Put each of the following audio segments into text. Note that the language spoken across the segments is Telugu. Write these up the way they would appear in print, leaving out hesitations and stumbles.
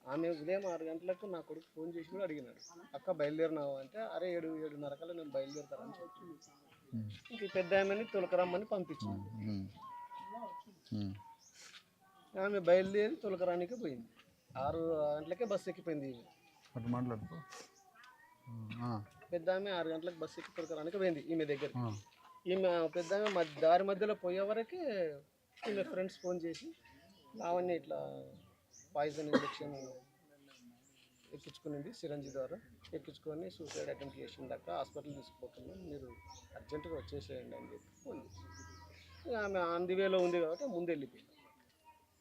ఆమె ఉదయం 6 గంటలకు నా కొడుకు ఫోన్ చేసి కూడా అడిగినాడు, అక్క బయలుదేరినావు అంటే, అరే 7:30 కల్లా నేను బయలుదేరుతానని చెప్పి ఇంక పెద్ద ఆమెని తొలకరమ్మని పంపించింది. ఆమె బయలుదేరి తొలకరానికి పోయింది. 6 గంటలకే బస్సు ఎక్కిపోయింది. పెద్ద ఆమె 6 గంటలకు బస్సు ఎక్కి తొలకరానికి పోయింది ఈమె దగ్గర. ఈమె పెద్ద ఆమె దారి మధ్యలో పోయే వరకే ఈమె ఫ్రెండ్స్ ఫోన్ చేసి లావణ్య ఇట్లా పాయిజన్ ఇంజెక్షన్ ఎక్కించుకునింది, సిరంజి ద్వారా ఎక్కించుకొని సూసైడ్ అటెంప్ట్ చేసిందాక హాస్పిటల్ తీసుకుపోతున్నాం, మీరు అర్జెంటుగా వచ్చేసేయండి అని చెప్పి ఫోన్ చేసి, ఆమె ఆన్ ది వేలో ఉంది కాబట్టి ముందు వెళ్ళిపోయింది.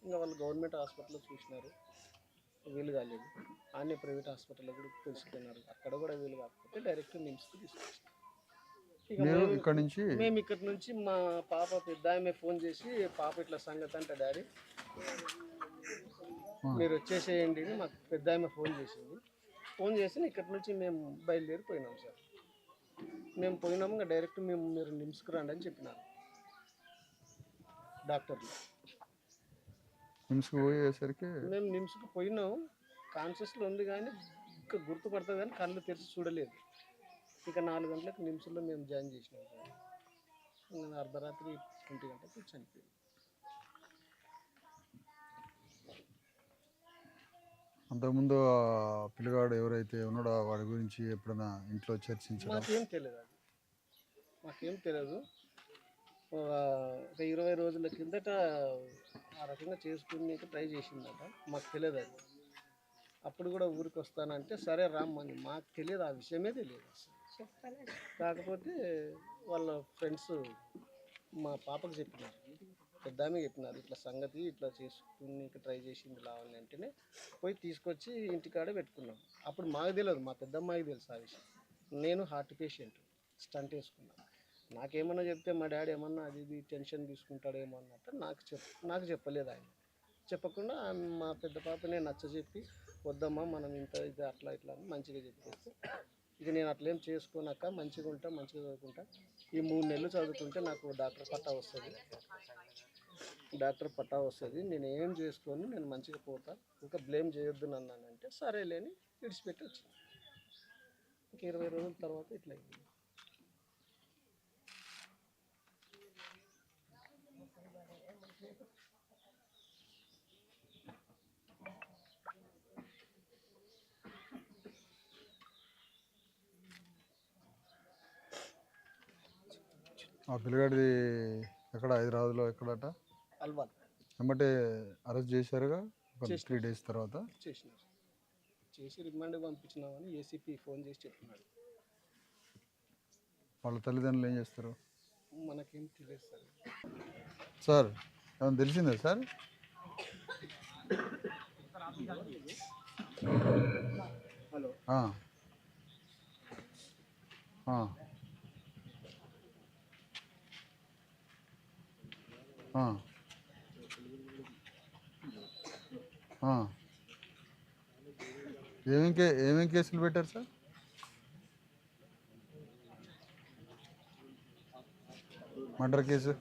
ఇంకా వాళ్ళు గవర్నమెంట్ హాస్పిటల్లో చూసినారు, వీలు కాలేదు. ఆనే ప్రైవేట్ హాస్పిటల్లో కూడా తెలుసుకున్నారు, అక్కడ కూడా వీలు కాకపోతే డైరెక్ట్ నిమ్స్కి తీసుకొచ్చారు. ఇక మేము ఇక్కడి నుంచి మా పాప పెద్ద ఆమె ఫోన్ చేసి, పాప ఇట్లా సంగతి అంటే డాడీ మీరు వచ్చేసేయండి అని మాకు పెద్ద ఆమె ఫోన్ చేసింది. ఫోన్ చేసి ఇక్కడి నుంచి మేము బయలుదేరిపోయినాం సార్. మేము పోయినాము, ఇంకా డైరెక్ట్ మీరు నిమ్స్కి రండి అని చెప్పినారు డాక్టర్లు. నిమ్స్కి పోయేసరికి మేము నిమ్స్కి పోయినాం, కాన్షియస్లో ఉంది కానీ ఇంకా గుర్తుపడుతుంది కానీ కళ్ళు తెరిచి చూడలేదు. ఇక 4 గంటలకు నిమ్స్లో మేము జాయిన్ చేసినాం సార్. ఇంకా అర్ధరాత్రి 20 గంటలకు చనిపోయింది. అంతకుముందు పిల్లగాడు ఎవరైతే ఉన్నాడో వాడి గురించి ఎప్పుడైనా ఇంట్లో చర్చించారు? మాకేం తెలియదు, మాకేం తెలియదు. ఒక 20 రోజుల కిందట ఆ రకంగా చేసుకుని ట్రై చేసిందట, మాకు తెలియదు అది. అప్పుడు కూడా ఊరికి వస్తానంటే సరే రామ్మని, మాకు తెలియదు, ఆ విషయమే తెలియదు అసలు. కాకపోతే వాళ్ళ ఫ్రెండ్స్ మా పాపకు చెప్పినారు, పెద్ద ఆమె చెప్పినారు, ఇట్లా సంగతి ఇట్లా చేసుకుని ట్రై చేసింది లావణ్య అంటేనే పోయి తీసుకొచ్చి ఇంటికాడ పెట్టుకున్నాం. అప్పుడు మాకు తెలియదు, మా పెద్దమ్మాయికి తెలుసు ఆ విషయం. నేను హార్ట్ పేషెంట్, స్టంట్ వేసుకున్నాను. నాకేమన్నా చెప్తే మా డాడీ ఏమన్నా అది ఇది టెన్షన్ తీసుకుంటాడేమో అన్నట్టు నాకు చెప్పలేదు ఆయన. చెప్పకుండా మా పెద్ద పాపనే నచ్చజెప్పి, వద్దమ్మా మనం ఇంత ఇది అట్లా ఇట్లా అని మంచిగా చెప్పేసి, ఇక నేను అట్లేం చేసుకోనాక మంచిగా ఉంటా, మంచిగా చదువుకుంటా, ఈ 3 నెలలు చదువుకుంటే నాకు డాక్టర్ పట్టా వస్తుంది, నేను ఏం చేసుకొని నేను మంచిగా పోతా, ఇంకా బ్లేమ్ చేయొద్దు నన్నంటే సరేలేని విడిచిపెట్టి వచ్చింది. ఇంక 20 రోజుల తర్వాత ఇట్లా అయింది. ఆ పిల్లగాడిది ఎక్కడ? హైదరాబాద్లో ఎక్కడట? అల్వాల్. వెంబటే అరెస్ట్ చేశారుగా ఒక 3 డేస్ తర్వాత? చేసినారు, చేసి రిమాండ్ పంపించినామని ఏసీపీ ఫోన్ చేసి చెప్తున్నాడు. వాళ్ళ తల్లిదండ్రులు ఏం చేస్తారు? మనకేం తెలియదు సార్. సార్ ఏమైనా తెలిసిందా సార్? హలో. ఏమేం కేసులు పెట్టారు sir? Murder case,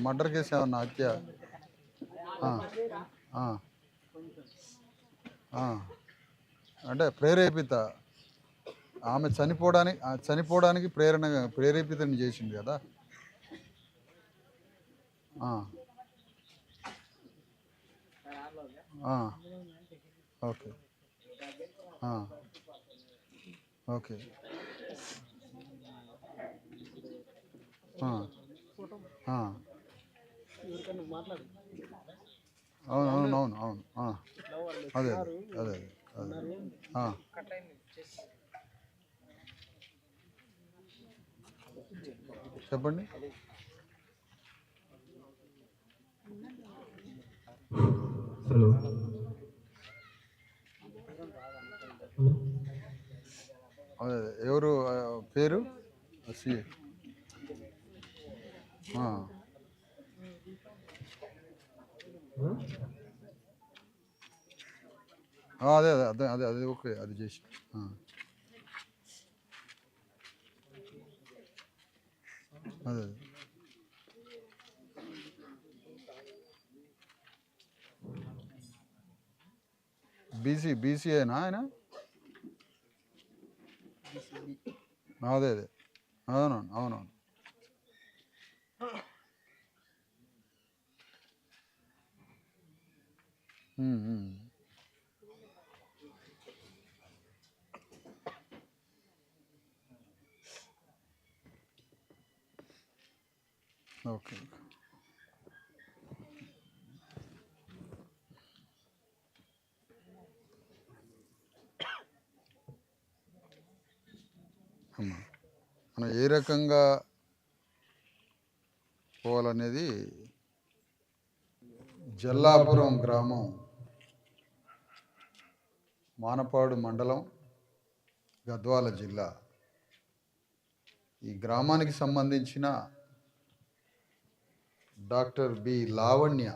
murder case ఏమన్నా, హత్య? అంటే ప్రేరేపిత, ఆమె చనిపోవడానికి ప్రేరేపితం చేసింది కదా. Okay okay. అవును. అదే చెప్పండి. హలో. అదే ఎవరు పేరు? సిఏ. అదే ఓకే, అది చేసి అదే బీసీఏనా ఆయన? అదే అదే, అవునవును అవునవును. ఓకే. అమ్మా, మనం ఏ రకంగా పోవాలనేది జల్లాపురం గ్రామం, మానపాడు మండలం, గద్వాల జిల్లా. ఈ గ్రామానికి సంబంధించిన డాక్టర్ బి లావణ్య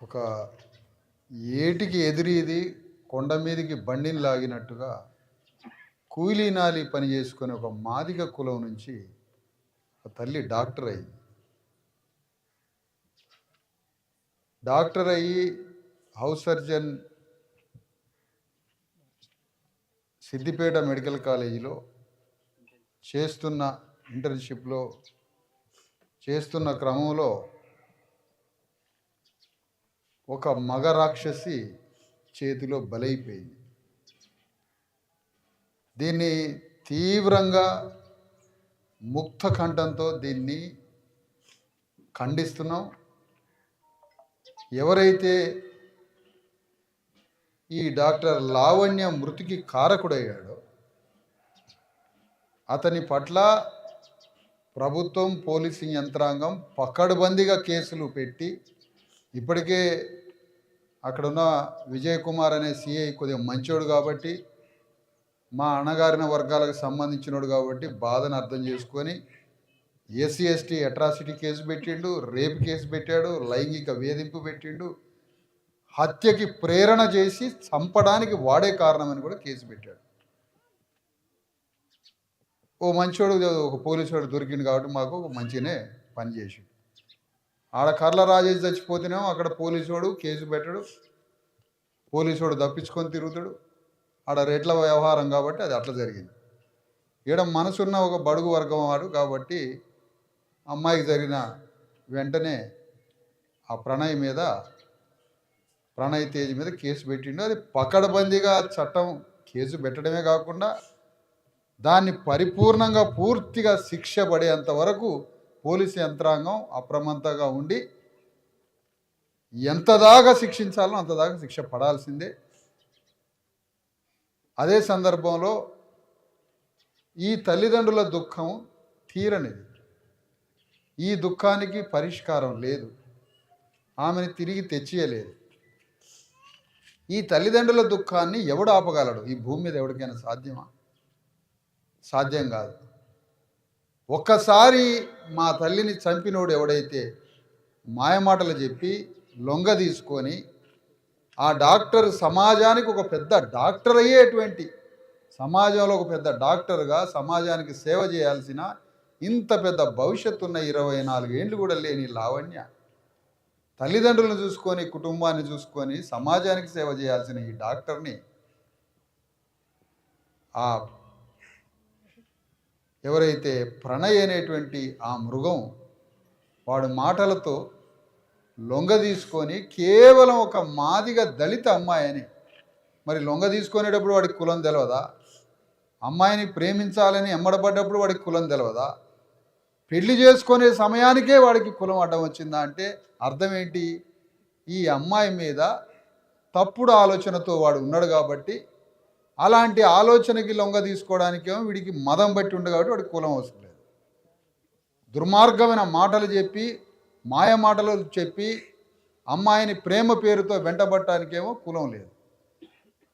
ఒక ఏటికి ఎదిరిది కొండ మీదికి బండిని లాగినట్టుగా కూలీనాలి పని చేసుకునే ఒక మాదిగ కులం నుంచి ఒక తల్లి డాక్టర్ అయింది. డాక్టర్ అయ్యి హౌస్ సర్జన్ సిద్దిపేట మెడికల్ కాలేజీలో చేస్తున్న ఇంటర్న్షిప్లో చేస్తున్న క్రమంలో ఒక మగ రాక్షసి చేతిలో బలైపోయింది. దీన్ని తీవ్రంగా ముక్త కంఠంతో దీన్ని ఖండిస్తున్నాం. ఎవరైతే ఈ డాక్టర్ లావణ్య మృతికి కారకుడయ్యాడో అతని పట్ల ప్రభుత్వం, పోలీసింగ్ యంత్రాంగం పకడ్బందీగా కేసులు పెట్టి, ఇప్పటికే అక్కడున్న విజయ్ కుమార్ అనే సిఐ కొద్దిగా మంచోడు కాబట్టి, మా అణగారిన వర్గాలకు సంబంధించినోడు కాబట్టి బాధను అర్థం చేసుకొని ఎస్సీ ఎస్టీ అట్రాసిటీ కేసు పెట్టిండు, రేప్ కేసు పెట్టాడు, లైంగిక వేధింపు పెట్టిండు, హత్యకి ప్రేరణ చేసి చంపడానికి వాడే కారణమని కూడా కేసు పెట్టాడు. ఓ మంచోడు, ఒక పోలీసువాడు దొరికింది కాబట్టి మాకు మంచిగానే పనిచేసి, ఆడ కర్ల రాజేష్ చచ్చిపోతేనేమో అక్కడ పోలీసువాడు కేసు పెట్టాడు, పోలీసువాడు తప్పించుకొని తిరుగుతాడు. ఆడ రేట్ల వ్యవహారం కాబట్టి అది అట్లా జరిగింది. ఈడ మనసున్న ఒక బడుగు వర్గం వాడు కాబట్టి అమ్మాయికి జరిగిన వెంటనే ఆ ప్రణయ్ తేజ్ మీద కేసు పెట్టిండు. అది పకడ్బందీగా చట్టం కేసు పెట్టడమే కాకుండా దాన్ని పరిపూర్ణంగా పూర్తిగా శిక్ష పడేంత వరకు పోలీసు యంత్రాంగం అప్రమత్తంగా ఉండి ఎంత దాకా శిక్షించాలో అంత దాకా శిక్ష పడాల్సిందే. అదే సందర్భంలో ఈ తల్లిదండ్రుల దుఃఖం తీరనిది. ఈ దుఃఖానికి పరిష్కారం లేదు, ఆమెను తిరిగి తెచ్చియలేదు. ఈ తల్లిదండ్రుల దుఃఖాన్ని ఎవడు ఆపగలడు? ఈ భూమి మీద ఎవరికైనా సాధ్యమా? సాధ్యం కాదు. ఒక్కసారి మా తల్లిని చంపినోడు ఎవడైతే మాయమాటలు చెప్పి లొంగ తీసుకొని ఆ డాక్టర్ సమాజానికి ఒక పెద్ద డాక్టర్ అయ్యేటువంటి, సమాజంలో ఒక పెద్ద డాక్టర్గా సమాజానికి సేవ చేయాల్సిన, ఇంత పెద్ద భవిష్యత్తు ఉన్న 24 ఏళ్ళు కూడా లేని లావణ్య తల్లిదండ్రులను చూసుకొని, కుటుంబాన్ని చూసుకొని, సమాజానికి సేవ చేయాల్సిన ఈ డాక్టర్ని ఆ ఎవరైతే ప్రణయ్ అనేటువంటి ఆ మృగం వాడు మాటలతో లొంగ తీసుకొని, కేవలం ఒక మాదిగ దళిత అమ్మాయిని, మరి లొంగ తీసుకునేటప్పుడు వాడికి కులం తెలియదా? అమ్మాయిని ప్రేమించాలని ఎమ్మడబడ్డప్పుడు వాడికి కులం తెలియదా? పెళ్లి చేసుకునే సమయానికే వాడికి కులం అడ్డం వచ్చిందా అంటే అర్థం ఏంటి? ఈ అమ్మాయి మీద తప్పుడు ఆలోచనతో వాడు ఉన్నాడు కాబట్టి, అలాంటి ఆలోచనకి లొంగ తీసుకోవడానికేమో వీడికి మదం బట్టి ఉండు కాబట్టి వాడికి కులం అవసరం లేదు. దుర్మార్గమైన మాటలు చెప్పి, మాయ మాటలు చెప్పి అమ్మాయిని ప్రేమ పేరుతో వెంటబట్టడానికేమో కులం లేదు.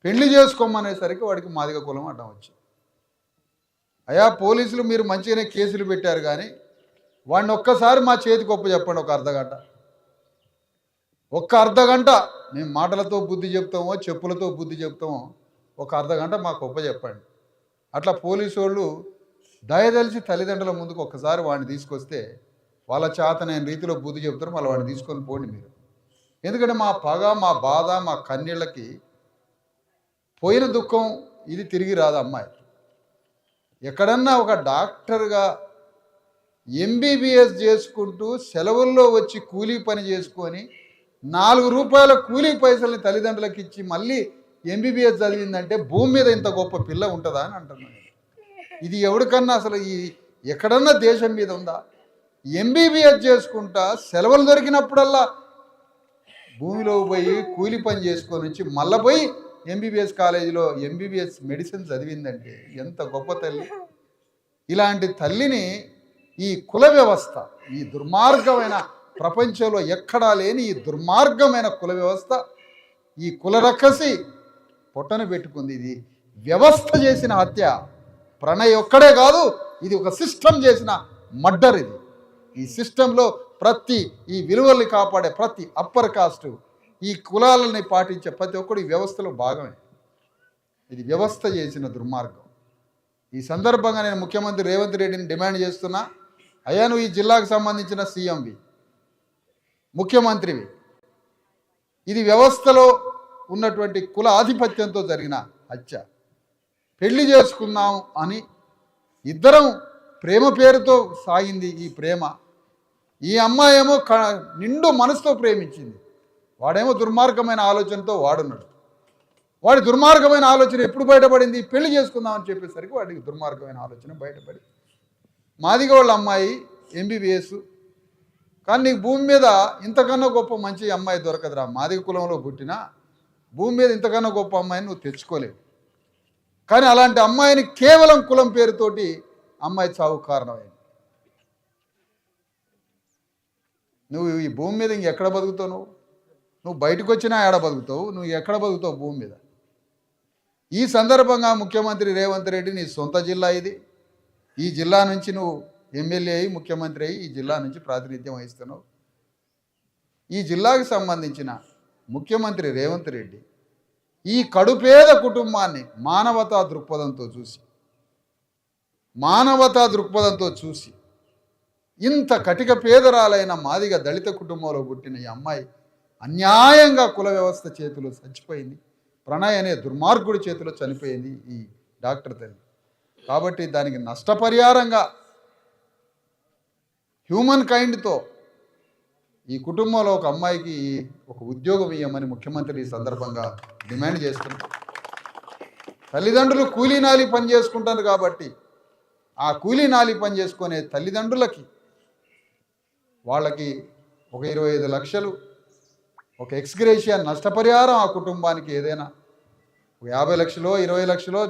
పెళ్లి చేసుకోమనేసరికి వాడికి మాదిగ కులం అడ్డం వచ్చింది. అయ్యా పోలీసులు మీరు మంచిగానే కేసులు పెట్టారు కానీ వాడిని ఒక్కసారి మా చేతికి ఒప్పు చెప్పండి. ఒక్క అర్ధగంట మేము మాటలతో బుద్ధి చెప్తామో చెప్పులతో బుద్ధి చెప్తామో ఒక అర్ధగంట మాకు ఒప్ప చెప్పండి. అట్లా పోలీసు వాళ్ళు దయదలిచి తల్లిదండ్రుల ముందుకు ఒక్కసారి వాడిని తీసుకొస్తే వాళ్ళ చేతనైన రీతిలో బుద్ధి చెబుతారు, మళ్ళీ వాడిని తీసుకొని పోండి మీరు. ఎందుకంటే మా పగ, మా బాధ, మా కన్నీళ్ళకి పోయిన దుఃఖం ఇది తిరిగి రాదు. అమ్మాయి ఎక్కడన్నా ఒక డాక్టర్గా ఎంబీబీఎస్ చేసుకుంటూ సెలవుల్లో వచ్చి కూలీ పని చేసుకొని 4 రూపాయల కూలీ పైసల్ని తల్లిదండ్రులకు ఇచ్చి మళ్ళీ ఎంబీబీఎస్ చదివిందంటే భూమి మీద ఇంత గొప్ప పిల్ల ఉంటుందా అని అంటున్నాను. ఇది ఎవరికన్నా అసలు ఈ ఎక్కడన్నా దేశం మీద ఉందా? ఎంబీబీఎస్ చేసుకుంటా సెలవులు దొరికినప్పుడల్లా భూమిలో పోయి కూలి పని చేసుకొని వచ్చి మళ్ళీ పోయి ఎంబీబీఎస్ కాలేజీలో ఎంబీబీఎస్ మెడిసిన్ చదివిందంటే ఎంత గొప్ప తల్లి. ఇలాంటి తల్లిని ఈ కుల వ్యవస్థ, ఈ దుర్మార్గమైన ప్రపంచంలో ఎక్కడా లేని ఈ దుర్మార్గమైన కుల వ్యవస్థ, ఈ కుల రక్కసి పొట్టను పెట్టుకుంది. ఇది వ్యవస్థ చేసిన హత్య. ప్రణయ్ ఒక్కడే కాదు, ఇది ఒక సిస్టమ్ చేసిన మర్డర్. ఇది ఈ సిస్టంలో ప్రతి ఈ విలువల్ని కాపాడే ప్రతి అప్పర్ కాస్టు, ఈ కులాలని పాటించే ప్రతి ఒక్కడు ఈ వ్యవస్థలో భాగమే. ఇది వ్యవస్థ చేసిన దుర్మార్గం. ఈ సందర్భంగా నేను ముఖ్యమంత్రి రేవంత్ రెడ్డిని డిమాండ్ చేస్తున్నా, అయ్యా నువ్వు ఈ జిల్లాకు సంబంధించిన సీఎంవి, ముఖ్యమంత్రివి, ఇది వ్యవస్థలో ఉన్నటువంటి కుల ఆధిపత్యంతో జరిగిన హత్య. పెళ్లి చేసుకున్నాం అని ఇద్దరం ప్రేమ పేరుతో సాగింది ఈ ప్రేమ. ఈ అమ్మాయి ఏమో నిండు మనసుతో ప్రేమించింది, వాడేమో దుర్మార్గమైన ఆలోచనతో వాడున్నాడు. వాడి దుర్మార్గమైన ఆలోచన ఎప్పుడు బయటపడింది? పెళ్లి చేసుకుందామని చెప్పేసరికి వాడికి దుర్మార్గమైన ఆలోచన బయటపడి, మాదిగ వాళ్ళ అమ్మాయి ఎంబీబీఎస్, కానీ నీకు భూమి మీద ఇంతకన్నా గొప్ప మంచి అమ్మాయి దొరకదురా. మాదిగ కులంలో పుట్టినా భూమి మీద ఇంతకన్నా గొప్ప అమ్మాయిని నువ్వు తెచ్చుకోలేవు. కానీ అలాంటి అమ్మాయిని కేవలం కులం పేరుతోటి అమ్మాయి చావు కారణమైంది. నువ్వు ఈ భూమి మీద ఇంకెక్కడ బతుకుతావు? నువ్వు బయటకు వచ్చినా ఏడ బతుకుతావు? నువ్వు ఎక్కడ బతుకుతావు భూమి మీద? ఈ సందర్భంగా ముఖ్యమంత్రి రేవంత్ రెడ్డి, నీ సొంత జిల్లా ఇది, ఈ జిల్లా నుంచి నువ్వు ఎమ్మెల్యే అయ్యి ముఖ్యమంత్రి అయ్యి ఈ జిల్లా నుంచి ప్రాతినిధ్యం వహిస్తున్నావు. ఈ జిల్లాకు సంబంధించిన ముఖ్యమంత్రి రేవంత్ రెడ్డి ఈ కడుపేద కుటుంబాన్ని మానవతా దృక్పథంతో చూసి ఇంత కటిక పేదరాలైన మాదిగ దళిత కుటుంబంలో పుట్టిన ఈ అమ్మాయి అన్యాయంగా కుల వ్యవస్థ చేతిలో చచ్చిపోయింది. ప్రణయ్ అనే దుర్మార్గుడి చేతిలో చనిపోయింది ఈ డాక్టర్ తల్లి. కాబట్టి దానికి నష్టపరిహారంగా హ్యూమన్ కైండ్తో ఈ కుటుంబంలో ఒక అమ్మాయికి ఒక ఉద్యోగం ఇవ్వమని ముఖ్యమంత్రి ఈ సందర్భంగా డిమాండ్ చేస్తున్నారు. తల్లిదండ్రులు కూలీ నాలి పని చేసుకుంటారు కాబట్టి ఆ కూలీ నాలి పని చేసుకునే తల్లిదండ్రులకి వాళ్ళకి ఒక 25 లక్షలు ఒక ఎక్స్గ్రేషియా నష్టపరిహారం, ఆ కుటుంబానికి ఏదైనా 50 లక్షలో 20 లక్షలో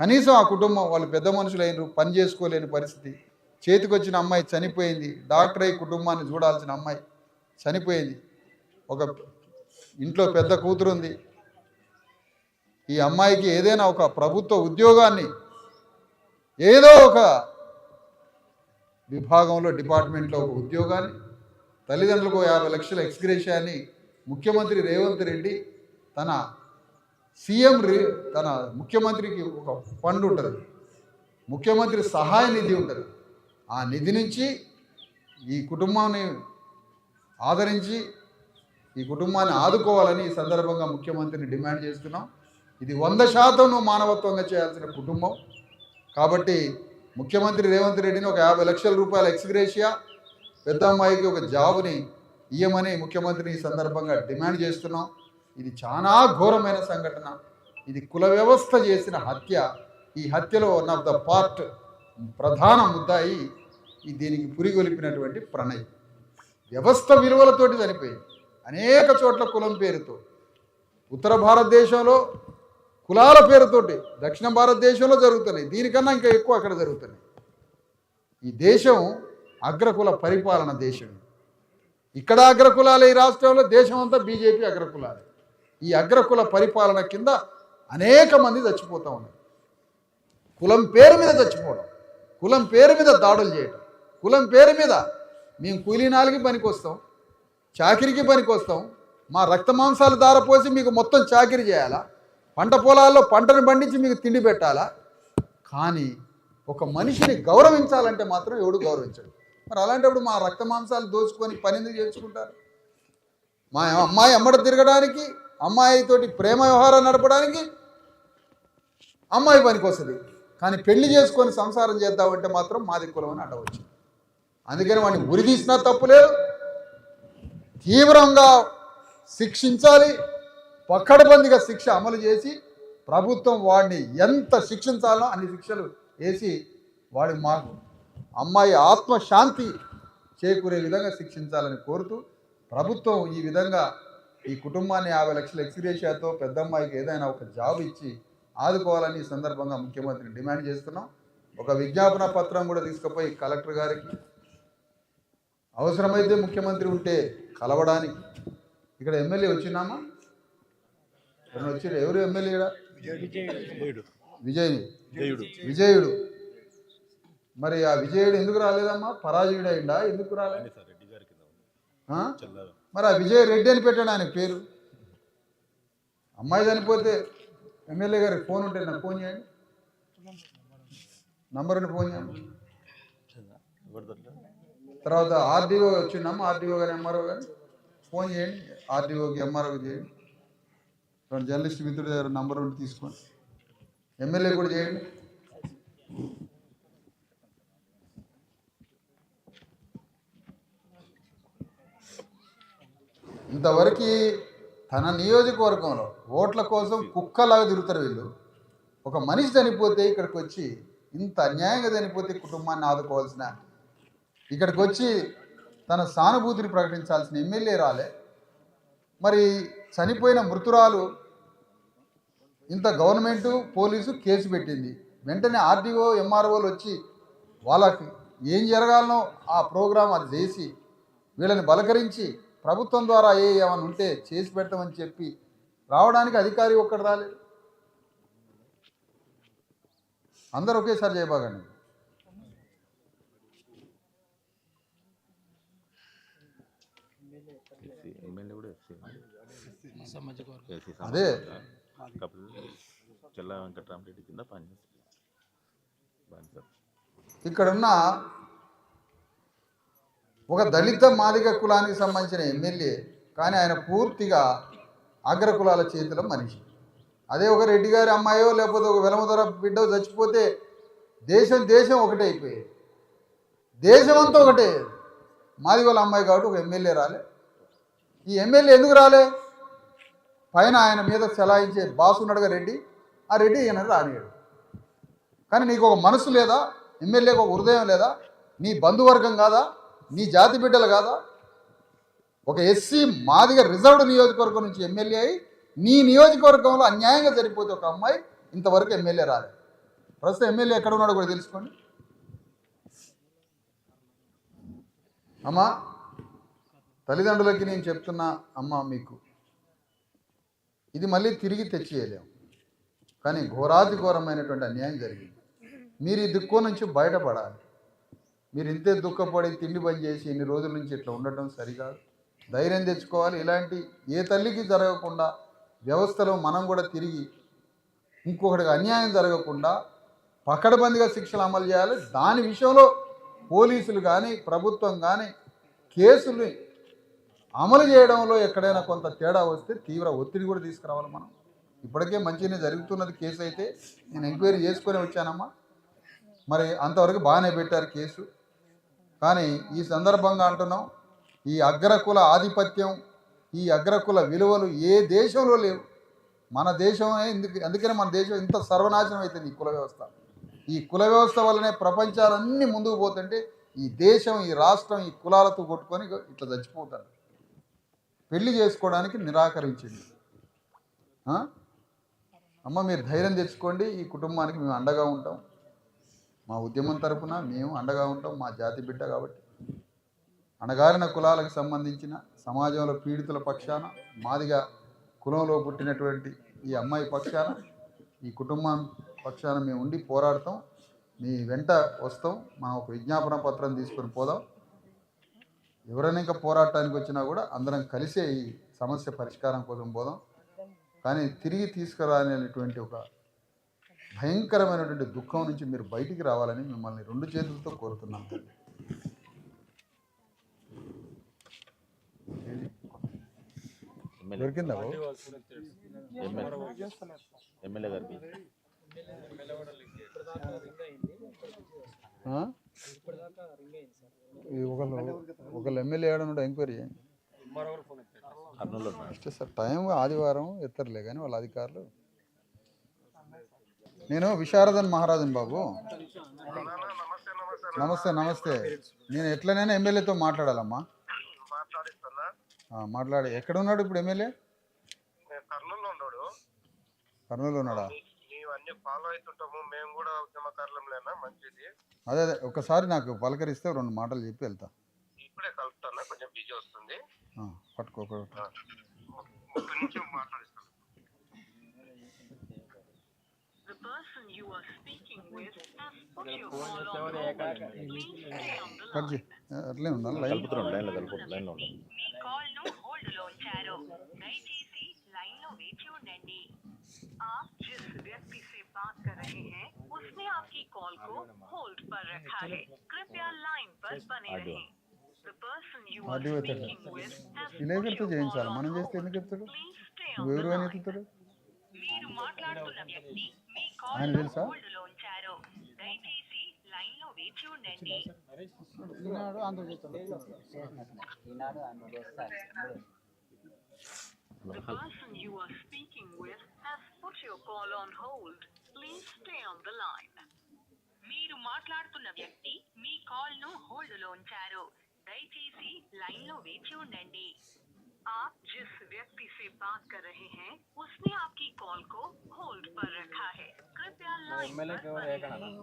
కనీసం ఆ కుటుంబం, వాళ్ళు పెద్ద మనుషులైనరు, పని చేసుకోలేని పరిస్థితి, చేతికి వచ్చిన అమ్మాయి చనిపోయింది, డాక్టర్ అయి కుటుంబాన్ని చూడాల్సిన అమ్మాయి చనిపోయింది, ఒక ఇంట్లో పెద్ద కూతురు ఉంది. ఈ అమ్మాయికి ఏదైనా ఒక ప్రభుత్వ ఉద్యోగాన్ని ఏదో ఒక విభాగంలో డిపార్ట్మెంట్లో ఒక ఉద్యోగాన్ని, తల్లిదండ్రులకు 50 లక్షల ఎక్స్గ్రేషియాని ముఖ్యమంత్రి రేవంత్ రెడ్డి తన ముఖ్యమంత్రికి ఒక ఫండ్ ఉంటుంది, ముఖ్యమంత్రి సహాయ నిధి ఉంటుంది. ఆ నిధి నుంచి ఈ కుటుంబాన్ని ఆదరించి ఈ కుటుంబాన్ని ఆదుకోవాలని ఈ సందర్భంగా ముఖ్యమంత్రిని డిమాండ్ చేస్తున్నాం. ఇది 100% నువ్వు మానవత్వంగా చేయాల్సిన కుటుంబం. కాబట్టి ముఖ్యమంత్రి రేవంత్ రెడ్డిని ఒక 50 లక్షల రూపాయల ఎక్స్గ్రేషియా, పెద్ద అమ్మాయికి ఒక జాబుని ఇయ్యమని ముఖ్యమంత్రిని ఈ సందర్భంగా డిమాండ్ చేస్తున్నాం. ఇది చాలా ఘోరమైన సంఘటన. ఇది కుల వ్యవస్థ చేసిన హత్య. ఈ హత్యలో వన్ ఆఫ్ ద పార్ట్ ప్రధాన ముద్దాయి దీనికి పురిగొలిపినటువంటి ప్రణయ్. వ్యవస్థ విలువలతోటి చనిపోయింది. అనేక చోట్ల కులం పేరుతో, ఉత్తర భారతదేశంలో కులాల పేరుతోటి, దక్షిణ భారతదేశంలో జరుగుతున్నాయి. దీనికన్నా ఇంకా ఎక్కువ అక్కడ జరుగుతున్నాయి. ఈ దేశం అగ్రకుల పరిపాలన దేశం. ఇక్కడ అగ్రకులాలే, ఈ రాష్ట్రంలో దేశం అంతా బీజేపీ అగ్రకులాలే. ఈ అగ్రకుల పరిపాలన కింద అనేక మంది చచ్చిపోతూ ఉన్నారు. కులం పేరు మీద చచ్చిపోవడం, కులం పేరు మీద దాడులు చేయడం, కులం పేరు మీద మేము కూలీనాలకి పనికి వస్తాం, చాకిరికి పనికి వస్తాం, మా రక్త మాంసాలు దారపోసి మీకు మొత్తం చాకిరి చేయాలా, పంట పొలాల్లో పంటను పండించి మీకు తిండి పెట్టాలా. కానీ ఒక మనిషిని గౌరవించాలంటే మాత్రం ఎవడు గౌరవించడు. మరి అలాంటప్పుడు మా రక్త మాంసాలు దోచుకొని పని ఎందుకు చేసుకుంటారు? మా అమ్మాయి అమ్మడ తిరగడానికి, అమ్మాయితోటి ప్రేమ వ్యవహారం నడపడానికి అమ్మాయి పనికి వస్తుంది. కానీ పెళ్లి చేసుకొని సంసారం చేద్దామంటే మాత్రం మాది కులం అని అడవచ్చు. అందుకని వాడిని ఉరి తీసినా తప్పు లేదు, తీవ్రంగా శిక్షించాలి, పక్కడబందిగా శిక్ష అమలు చేసి ప్రభుత్వం వాడిని ఎంత శిక్షించాలో అన్ని శిక్షలు వేసి వాడి మా అమ్మాయి ఆత్మశాంతి చేకూరే విధంగా శిక్షించాలని కోరుతూ ప్రభుత్వం ఈ విధంగా ఈ కుటుంబాన్ని 50 లక్షల ఎక్స్గ్రేషియాతో పెద్ద అమ్మాయికి ఏదైనా ఒక జాబ్ ఇచ్చి ఆదుకోవాలని ఈ సందర్భంగా ముఖ్యమంత్రిని డిమాండ్ చేస్తున్నాం. ఒక విజ్ఞాపన పత్రం కూడా తీసుకుపోయి కలెక్టర్ గారికి, అవసరమైతే ముఖ్యమంత్రి ఉంటే కలవడానికి. ఇక్కడ ఎమ్మెల్యే వచ్చినామా? వచ్చాడు. ఎవరు ఎమ్మెల్యే? ఇక్కడ విజయుడు. మరి ఆ విజయుడు ఎందుకు రాలేదమ్మా? పరాజయుడు అయిందా? ఎందుకు రాలేదు? మరి ఆ విజయ రెడ్డి అని పెట్టాడు ఆయన పేరు. అమ్మాయి చనిపోతే ఎమ్మెల్యే గారికి ఫోన్ ఉంటే నాకు ఫోన్ చేయండి, నంబర్ ఉండి ఫోన్ చేయండి. తర్వాత ఆర్డీఓ వచ్చిందమ్మా, ఆర్డీఓ కానీ ఎంఆర్ఓ కానీ ఫోన్ చేయండి, ఆర్డీఓకి ఎంఆర్ఓకి చేయండి. జర్నలిస్ట్ మిత్రుడి దగ్గర నంబర్ ఉండి తీసుకోండి, ఎమ్మెల్యే కూడా చేయండి. ఇంతవరకు తన నియోజకవర్గంలో ఓట్ల కోసం కుక్కలాగా తిరుగుతారు వీళ్ళు. ఒక మనిషి చనిపోతే ఇక్కడికి వచ్చి, ఇంత అన్యాయంగా చనిపోతే కుటుంబాన్ని ఆదుకోవాల్సిన, ఇక్కడికి వచ్చి తన సానుభూతిని ప్రకటించాల్సిన ఎమ్మెల్యే రాలే. మరి చనిపోయిన మృతురాలు ఇంత గవర్నమెంటు పోలీసు కేసు పెట్టింది, వెంటనే ఆర్డీఓ ఎంఆర్ఓలు వచ్చి వాళ్ళకి ఏం జరగాలనో ఆ ప్రోగ్రాం అది చేసి వీళ్ళని బలకరించి ప్రభుత్వం ద్వారా ఏమైనా ఉంటే చేసి పెడతామని చెప్పి రావడానికి అధికారి ఒక్కడు రాలేదు. అందరూ ఒకేసారి చేయబాగండి. అదే ఇక్కడున్న ఒక దళిత మాదిగ కులానికి సంబంధించిన ఎమ్మెల్యే, కానీ ఆయన పూర్తిగా అగ్ర కులాల చేతిలో మనిషి. అదే ఒక రెడ్డి గారి అమ్మాయో లేకపోతే ఒక వెలమదొర బిడ్డో చచ్చిపోతే దేశం ఒకటే అయిపోయేది, దేశం అంతా ఒకటే. మాదిగోళ్ళ అమ్మాయి కాబట్టి ఒక ఎమ్మెల్యే రాలే. ఈ ఎమ్మెల్యే ఎందుకు రాలే? పైన ఆయన మీద చెలాయించే బాసు ఉన్నాడుగా రెడ్డి, ఆ రెడ్డి ఈయన రానియాడు. కానీ నీకు ఒక మనసు లేదా? ఎమ్మెల్యేకి ఒక హృదయం లేదా? నీ బంధువర్గం కాదా? నీ జాతి బిడ్డలు కాదా? ఒక ఎస్సీ మాదిగ రిజర్వ్డ్ నియోజకవర్గం నుంచి ఎమ్మెల్యే అయి నీ నియోజకవర్గంలో అన్యాయంగా సరిపోతే ఒక అమ్మాయి ఇంతవరకు ఎమ్మెల్యే రాలే. ప్రస్తుతం ఎమ్మెల్యే ఎక్కడ ఉన్నాడో కూడా తెలుసుకోండి. అమ్మా, తల్లిదండ్రులకి నేను చెప్తున్నా, అమ్మ మీకు ఇది మళ్ళీ తిరిగి తెచ్చేయలేము, కానీ ఘోరాతి ఘోరమైనటువంటి అన్యాయం జరిగింది. మీరు ఈ దుఃఖం నుంచి బయటపడాలి. మీరు ఇంతే దుఃఖపడి తిండి బంద్ చేసి ఇన్ని రోజుల నుంచి ఇట్లా ఉండటం సరికాదు. ధైర్యం తెచ్చుకోవాలి. ఇలాంటి ఏ తల్లికి జరగకుండా వ్యవస్థలో మనం కూడా తిరిగి ఇంకొకటికి అన్యాయం జరగకుండా పకడ్బందీగా శిక్షలు అమలు చేయాలి. దాని విషయంలో పోలీసులు కానీ ప్రభుత్వం కానీ కేసులు అమలు చేయడంలో ఎక్కడైనా కొంత తేడా వస్తే తీవ్ర ఒత్తిడి కూడా తీసుకురావాలి. మనం ఇప్పటికే మంచిగానే జరుగుతున్నది కేసు. అయితే నేను ఎంక్వైరీ చేసుకొని వచ్చానమ్మా, మరి అంతవరకు బాగానే పెట్టారు కేసు. కానీ ఈ సందర్భంగా అంటున్నాం, ఈ అగ్రకుల ఆధిపత్యం, ఈ అగ్రకుల విలువలు ఏ దేశంలో లేవు. మన దేశమే అందుకనే మన దేశం ఇంత సర్వనాశనం అవుతుంది. ఈ కుల వ్యవస్థ, ఈ కుల వ్యవస్థ వల్లనే ప్రపంచాలన్నీ ముందుకు పోతుంటే ఈ దేశం, ఈ రాష్ట్రం ఈ కులాలతో కొట్టుకొని ఇట్లా చచ్చిపోతారు. పెళ్లి చేసుకోవడానికి నిరాకరించింది. అమ్మ, మీరు ధైర్యం తెచ్చుకోండి. ఈ కుటుంబానికి మేము అండగా ఉంటాం. మా ఉద్యమం తరఫున మేము అండగా ఉంటాం. మా జాతి బిడ్డ కాబట్టి అణగారిన కులాలకు సంబంధించిన సమాజంలో పీడితుల పక్షాన, మాదిగా కులంలో పుట్టినటువంటి ఈ అమ్మాయి పక్షాన, ఈ కుటుంబం పక్షాన మేము ఉండి పోరాడతాం. మీ వెంట వస్తాం. మనం ఒక విజ్ఞాపన పత్రం తీసుకొని పోదాం. ఎవరైనా ఇంకా పోరాటానికి వచ్చినా కూడా అందరం కలిసే ఈ సమస్య పరిష్కారం కోసం పోదాం. కానీ తిరిగి తీసుకురానేటువంటి ఒక భయంకరమైనటువంటి దుఃఖం నుంచి మీరు బయటికి రావాలని మిమ్మల్ని 2 చేతులతో కోరుతున్నాం. దొరికిందా బాబు? ఎమ్మెల్యే గారికి ఆ? ఈ ఒకళ్ళు ఎమ్మెల్యే ఏడన్నాడు ఎంక్వైరీ చేయండి. కర్నూలు ఫస్ట్ సార్ టైం ఆదివారం ఎత్తర్లే కానీ వాళ్ళ అధికారులు. నేను విశారదన్ మహారాజన్ బాబు. నమస్తే నమస్తే. నేను ఎట్లనైనా ఎమ్మెల్యేతో మాట్లాడాలమ్మా. మాట్లాడి ఎక్కడ ఉన్నాడు ఇప్పుడు ఎమ్మెల్యే? కర్నూలు ఉన్నాడా? అదే అదే ఒకసారి నాకు పలకరిస్తే 2 మాటలు చెప్పి వెళ్తా. పట్టుకో. అట్లే ఉండాలి లైన్. లైన్లో ఉండాలి. आप जिस व्यक्ति से बात कर रहे हैं उसने आपकी कॉल को होल्ड पर रखा है, कृपया लाइन पर बने रहें. The person you are speaking with has విలేకరుతో చేయించాలి. మనం చేస్తే ఎందుకు చెప్తాడు? నువ్వెవరు అని ఎత్తుతాడు? మీరు మాట్లాడుతున్న వ్యక్తి మీ ఆయన కాల్ తెలుసా? హోల్డ్ లో ఉంచారు, దయచేసి లైన్ లో వేచి ఉండండి. The person you are speaking with has put your call on hold. Please stay on the line. మీరు మాట్లాడుతున్న వ్యక్తి మీ కాల్ ను హోల్డ్ లో ఉంచారు, దయచేసి లైన్ లో వేచి ఉండండి. आप जिस व्यक्ति से बात कर रहे हैं उसने आपकी कॉल को होल्ड पर रखा है, कृपया लाइन पर बने रहें.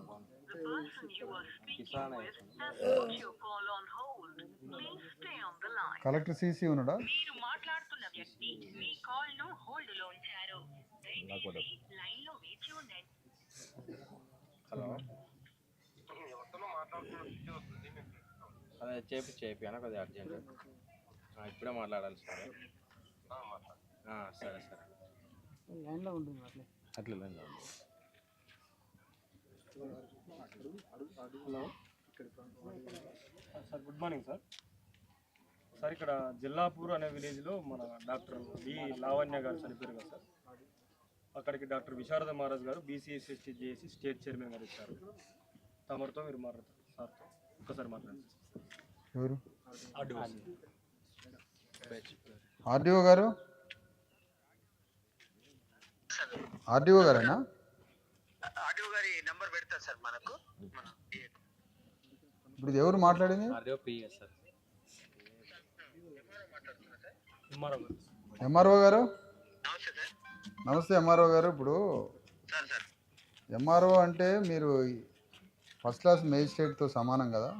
The person you are speaking with has put your call on hold. Please stay on the line. Collector CC ఉన్నాడా? మీరు మాట్లాడుతున్న వ్యక్తి మీ కాల్ ను హోల్డ్ లో ఉంచారు, దయచేసి లైన్ లో వేచి ఉండండి. హలో, అదే చేపి అన్న కొద్దిగా అర్జెంట్. ఇప్పుడే మాట్లాడాలి సార్. సరే లైన్లో ఉంటుంది అట్లా లైన్లో ఉంది. Hello sir, good morning sir. Sir ఇక్కడ జిల్లాపూర్ అనే విలేజ్లో మన డాక్టర్ బి లావణ్య గారు చనిపోయారు కదా సార్. అక్కడికి డాక్టర్ విశారద మహారాజ్ గారు బీసీఎస్ఎస్టీ చేసి స్టేట్ చైర్మన్ గారు ఇచ్చారు. తమరితో మీరు మాట్లాడతారు సార్తో ఒక్కసారి మాట్లాడండి. ఎవరు? ఆర్డీఓ గారు? ఆర్డీఓ గారేనా? ఆర్డీఓ గారి నంబర్ పెడతారు సార్ మనకు. ఇప్పుడు ఎవరు మాట్లాడింది? ఎంఆర్ఓ గారు. నమస్తే ఎంఆర్ఓ గారు. ఇప్పుడు ఎంఆర్ఓ అంటే మీరు ఫస్ట్ క్లాస్ మేజిస్ట్రేట్తో సమానం కదా.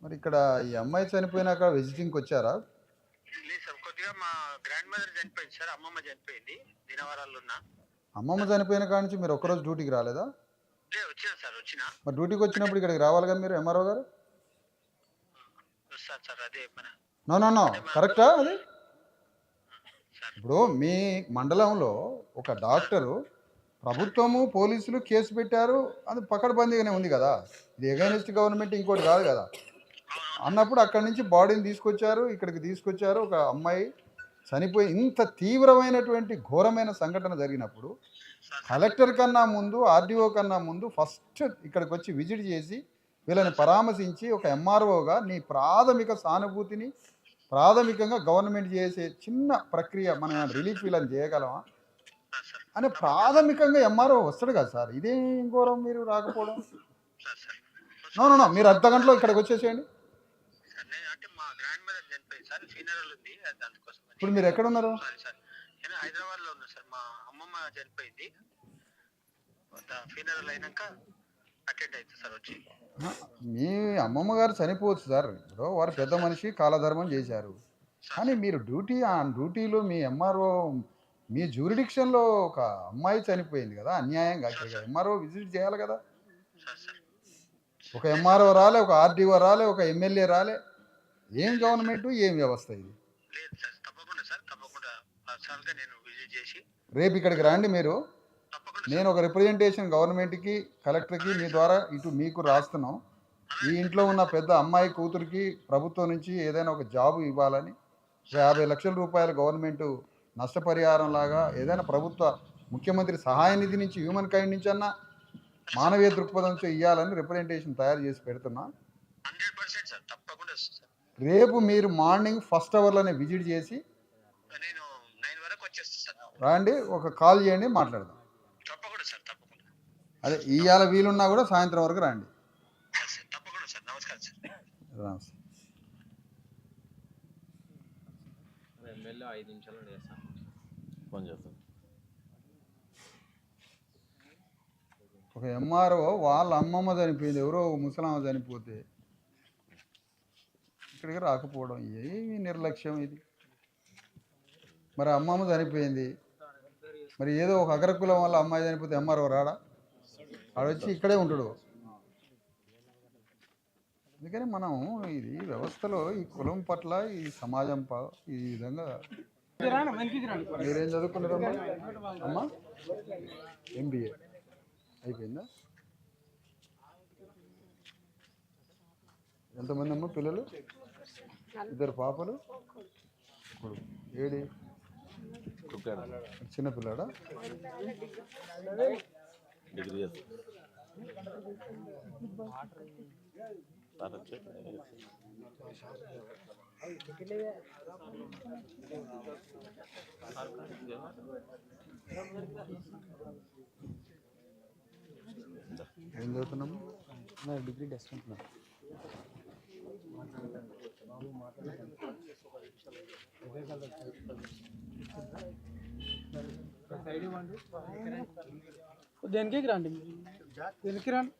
మరి ఇక్కడ ఈ అమ్మాయి చనిపోయినాక విజిటింగ్కి వచ్చారా? లేదు సార్, కొద్దిగా మా గ్రాండ్ మదర్ చనిపోయింది సార్. అమ్మమ్మ చనిపోయింది దినవరాల్లో ఉన్నా. అమ్మమ్మ చనిపోయిన కాడ నుంచి మీరు ఒక్కరోజు డ్యూటీకి రాలేదా? లేదు వచ్చినా సార్, వచ్చినా. మరి డ్యూటీకి వచ్చినప్పుడు ఇక్కడికి రావాలి కదా మీరు ఎంఆర్ఓ గారు? వస్తాను సార్. అదే మన నో కరెక్టా అది? ఇప్పుడు మీ మండలంలో ఒక డాక్టరు ప్రభుత్వము పోలీసులు కేసు పెట్టారు, అది పకడ్బందీగానే ఉంది కదా. ఇది ఎగైనెస్ట్ గవర్నమెంట్ ఇంకోటి కాదు కదా. అన్నప్పుడు అక్కడి నుంచి బాడీని తీసుకొచ్చారు, ఇక్కడికి తీసుకొచ్చారు. ఒక అమ్మాయి చనిపోయి ఇంత తీవ్రమైనటువంటి ఘోరమైన సంఘటన జరిగినప్పుడు కలెక్టర్ కన్నా ముందు, ఆర్డీఓ కన్నా ముందు ఫస్ట్ ఇక్కడికి వచ్చి విజిట్ చేసి వీళ్ళని పరామర్శించి ఒక ఎంఆర్ఓగా నీ ప్రాథమిక సానుభూతిని ప్రాథమికంగా గవర్నమెంట్ చేసే చిన్న ప్రక్రియ మనం రిలీఫ్ వీళ్ళని చేయగలమా అని ప్రాథమికంగా ఎంఆర్ఓ వస్తాడు కదా సార్. ఇదేం ఘోరం మీరు రాకపోవడం? నో మీరు అర్ధ గంటలో ఇక్కడికి వచ్చేసేయండి. ఇప్పుడు మీరు ఎక్కడ ఉన్నారు? హైదరాబాద్ లో ఉన్నా సార్. మా అమ్మమ్మ చనిపోయింది. ఫ్యూనరల్ అయినాక అటెండ్ అవుతుంది సార్ వచ్చి. మీ అమ్మమ్మ గారు చనిపోవచ్చు సార్. ఇప్పుడు వారు పెద్ద మనిషి, కాలధర్మం చేశారు. కానీ మీరు డ్యూటీలో మీ ఎంఆర్ఓ మీ జ్యూరిడిక్షన్లో ఒక అమ్మాయి చనిపోయింది కదా అన్యాయంగా. ఎంఆర్ఓ విజిట్ చేయాలి కదా. ఒక ఎంఆర్ఓ రాలే, ఒక ఆర్డీఓ రాలే, ఒక ఎమ్మెల్యే రాలే. ఏం గవర్నమెంట్, ఏం వ్యవస్థ ఇది? లేదు సార్, తప్పకుండా సార్, తప్పకుండా సార్గా నేను విజిట్ చేసి రేపు ఇక్కడికి రండి మీరు. నేను ఒక రిప్రజెంటేషన్ గవర్నమెంట్కి, కలెక్టర్కి మీ ద్వారా ఇటు మీకు రాస్తున్నాం. ఈ ఇంట్లో ఉన్న పెద్ద అమ్మాయి కూతురికి ప్రభుత్వం నుంచి ఏదైనా ఒక జాబు ఇవ్వాలని 50 లక్షల రూపాయలు గవర్నమెంట్ నష్టపరిహారం లాగా ఏదైనా ప్రభుత్వ ముఖ్యమంత్రి సహాయ నిధి నుంచి హ్యూమన్ కైండ్ నుంచి అన్నా మానవీయ దృక్పథంతో ఇవ్వాలని రిప్రజెంటేషన్ తయారు చేసి పెడుతున్నా. 100% సార్, తప్పకుండా వస్తుంది సార్. రేపు మీరు మార్నింగ్ ఫస్ట్ అవర్లోనే విజిట్ చేసి నేను 9 వరకు వచ్చేస్తాను సార్. రాండి, ఒక కాల్ చేయండి, మాట్లాడదాం. తప్పకుండా సార్, తప్పకుండా. అదే ఇవాళ వీలున్నా కూడా సాయంత్రం వరకు రండి. సార్ తప్పకుండా సార్. నమస్కారం సార్. నమస్తే. ఎమ్మెల్యే 5 నిమిషాలు చేస్తాను. ఫోన్ చేస్తాను. ఒక ఎంఆర్ఓ వాళ్ళ అమ్మమ్మ చనిపోయింది, ఎవరో ముసలామ చనిపోతే ఇక్కడికి రాకపోవడం ఏమి నిర్లక్ష్యం ఇది. మరి అమ్మమ్మ చనిపోయింది, మరి ఏదో ఒక అగ్రకులం వల్ల అమ్మాయి చనిపోతే ఎంఆర్ఓ రాడా? ఆడొచ్చి ఇక్కడే ఉంటాడు. అందుకని మనం ఇది వ్యవస్థలో ఈ కులం పట్ల ఈ సమాజం ఈ విధంగా. మీరేం చదువుకున్నారమ్మా? అమ్మా MBA అయిపోయిందా? ఎంతమంది అమ్మ పిల్లలు? 2 పాపలు, కొడుకు. ఏడి చిన్న పిల్లాడా? డిగ్రీ చేస్తాను. ఏం చదువుతున్నాము? డిగ్రీ టెస్ట్ ఉంటున్నాను. దేనికి రండి, దేనికి రండి.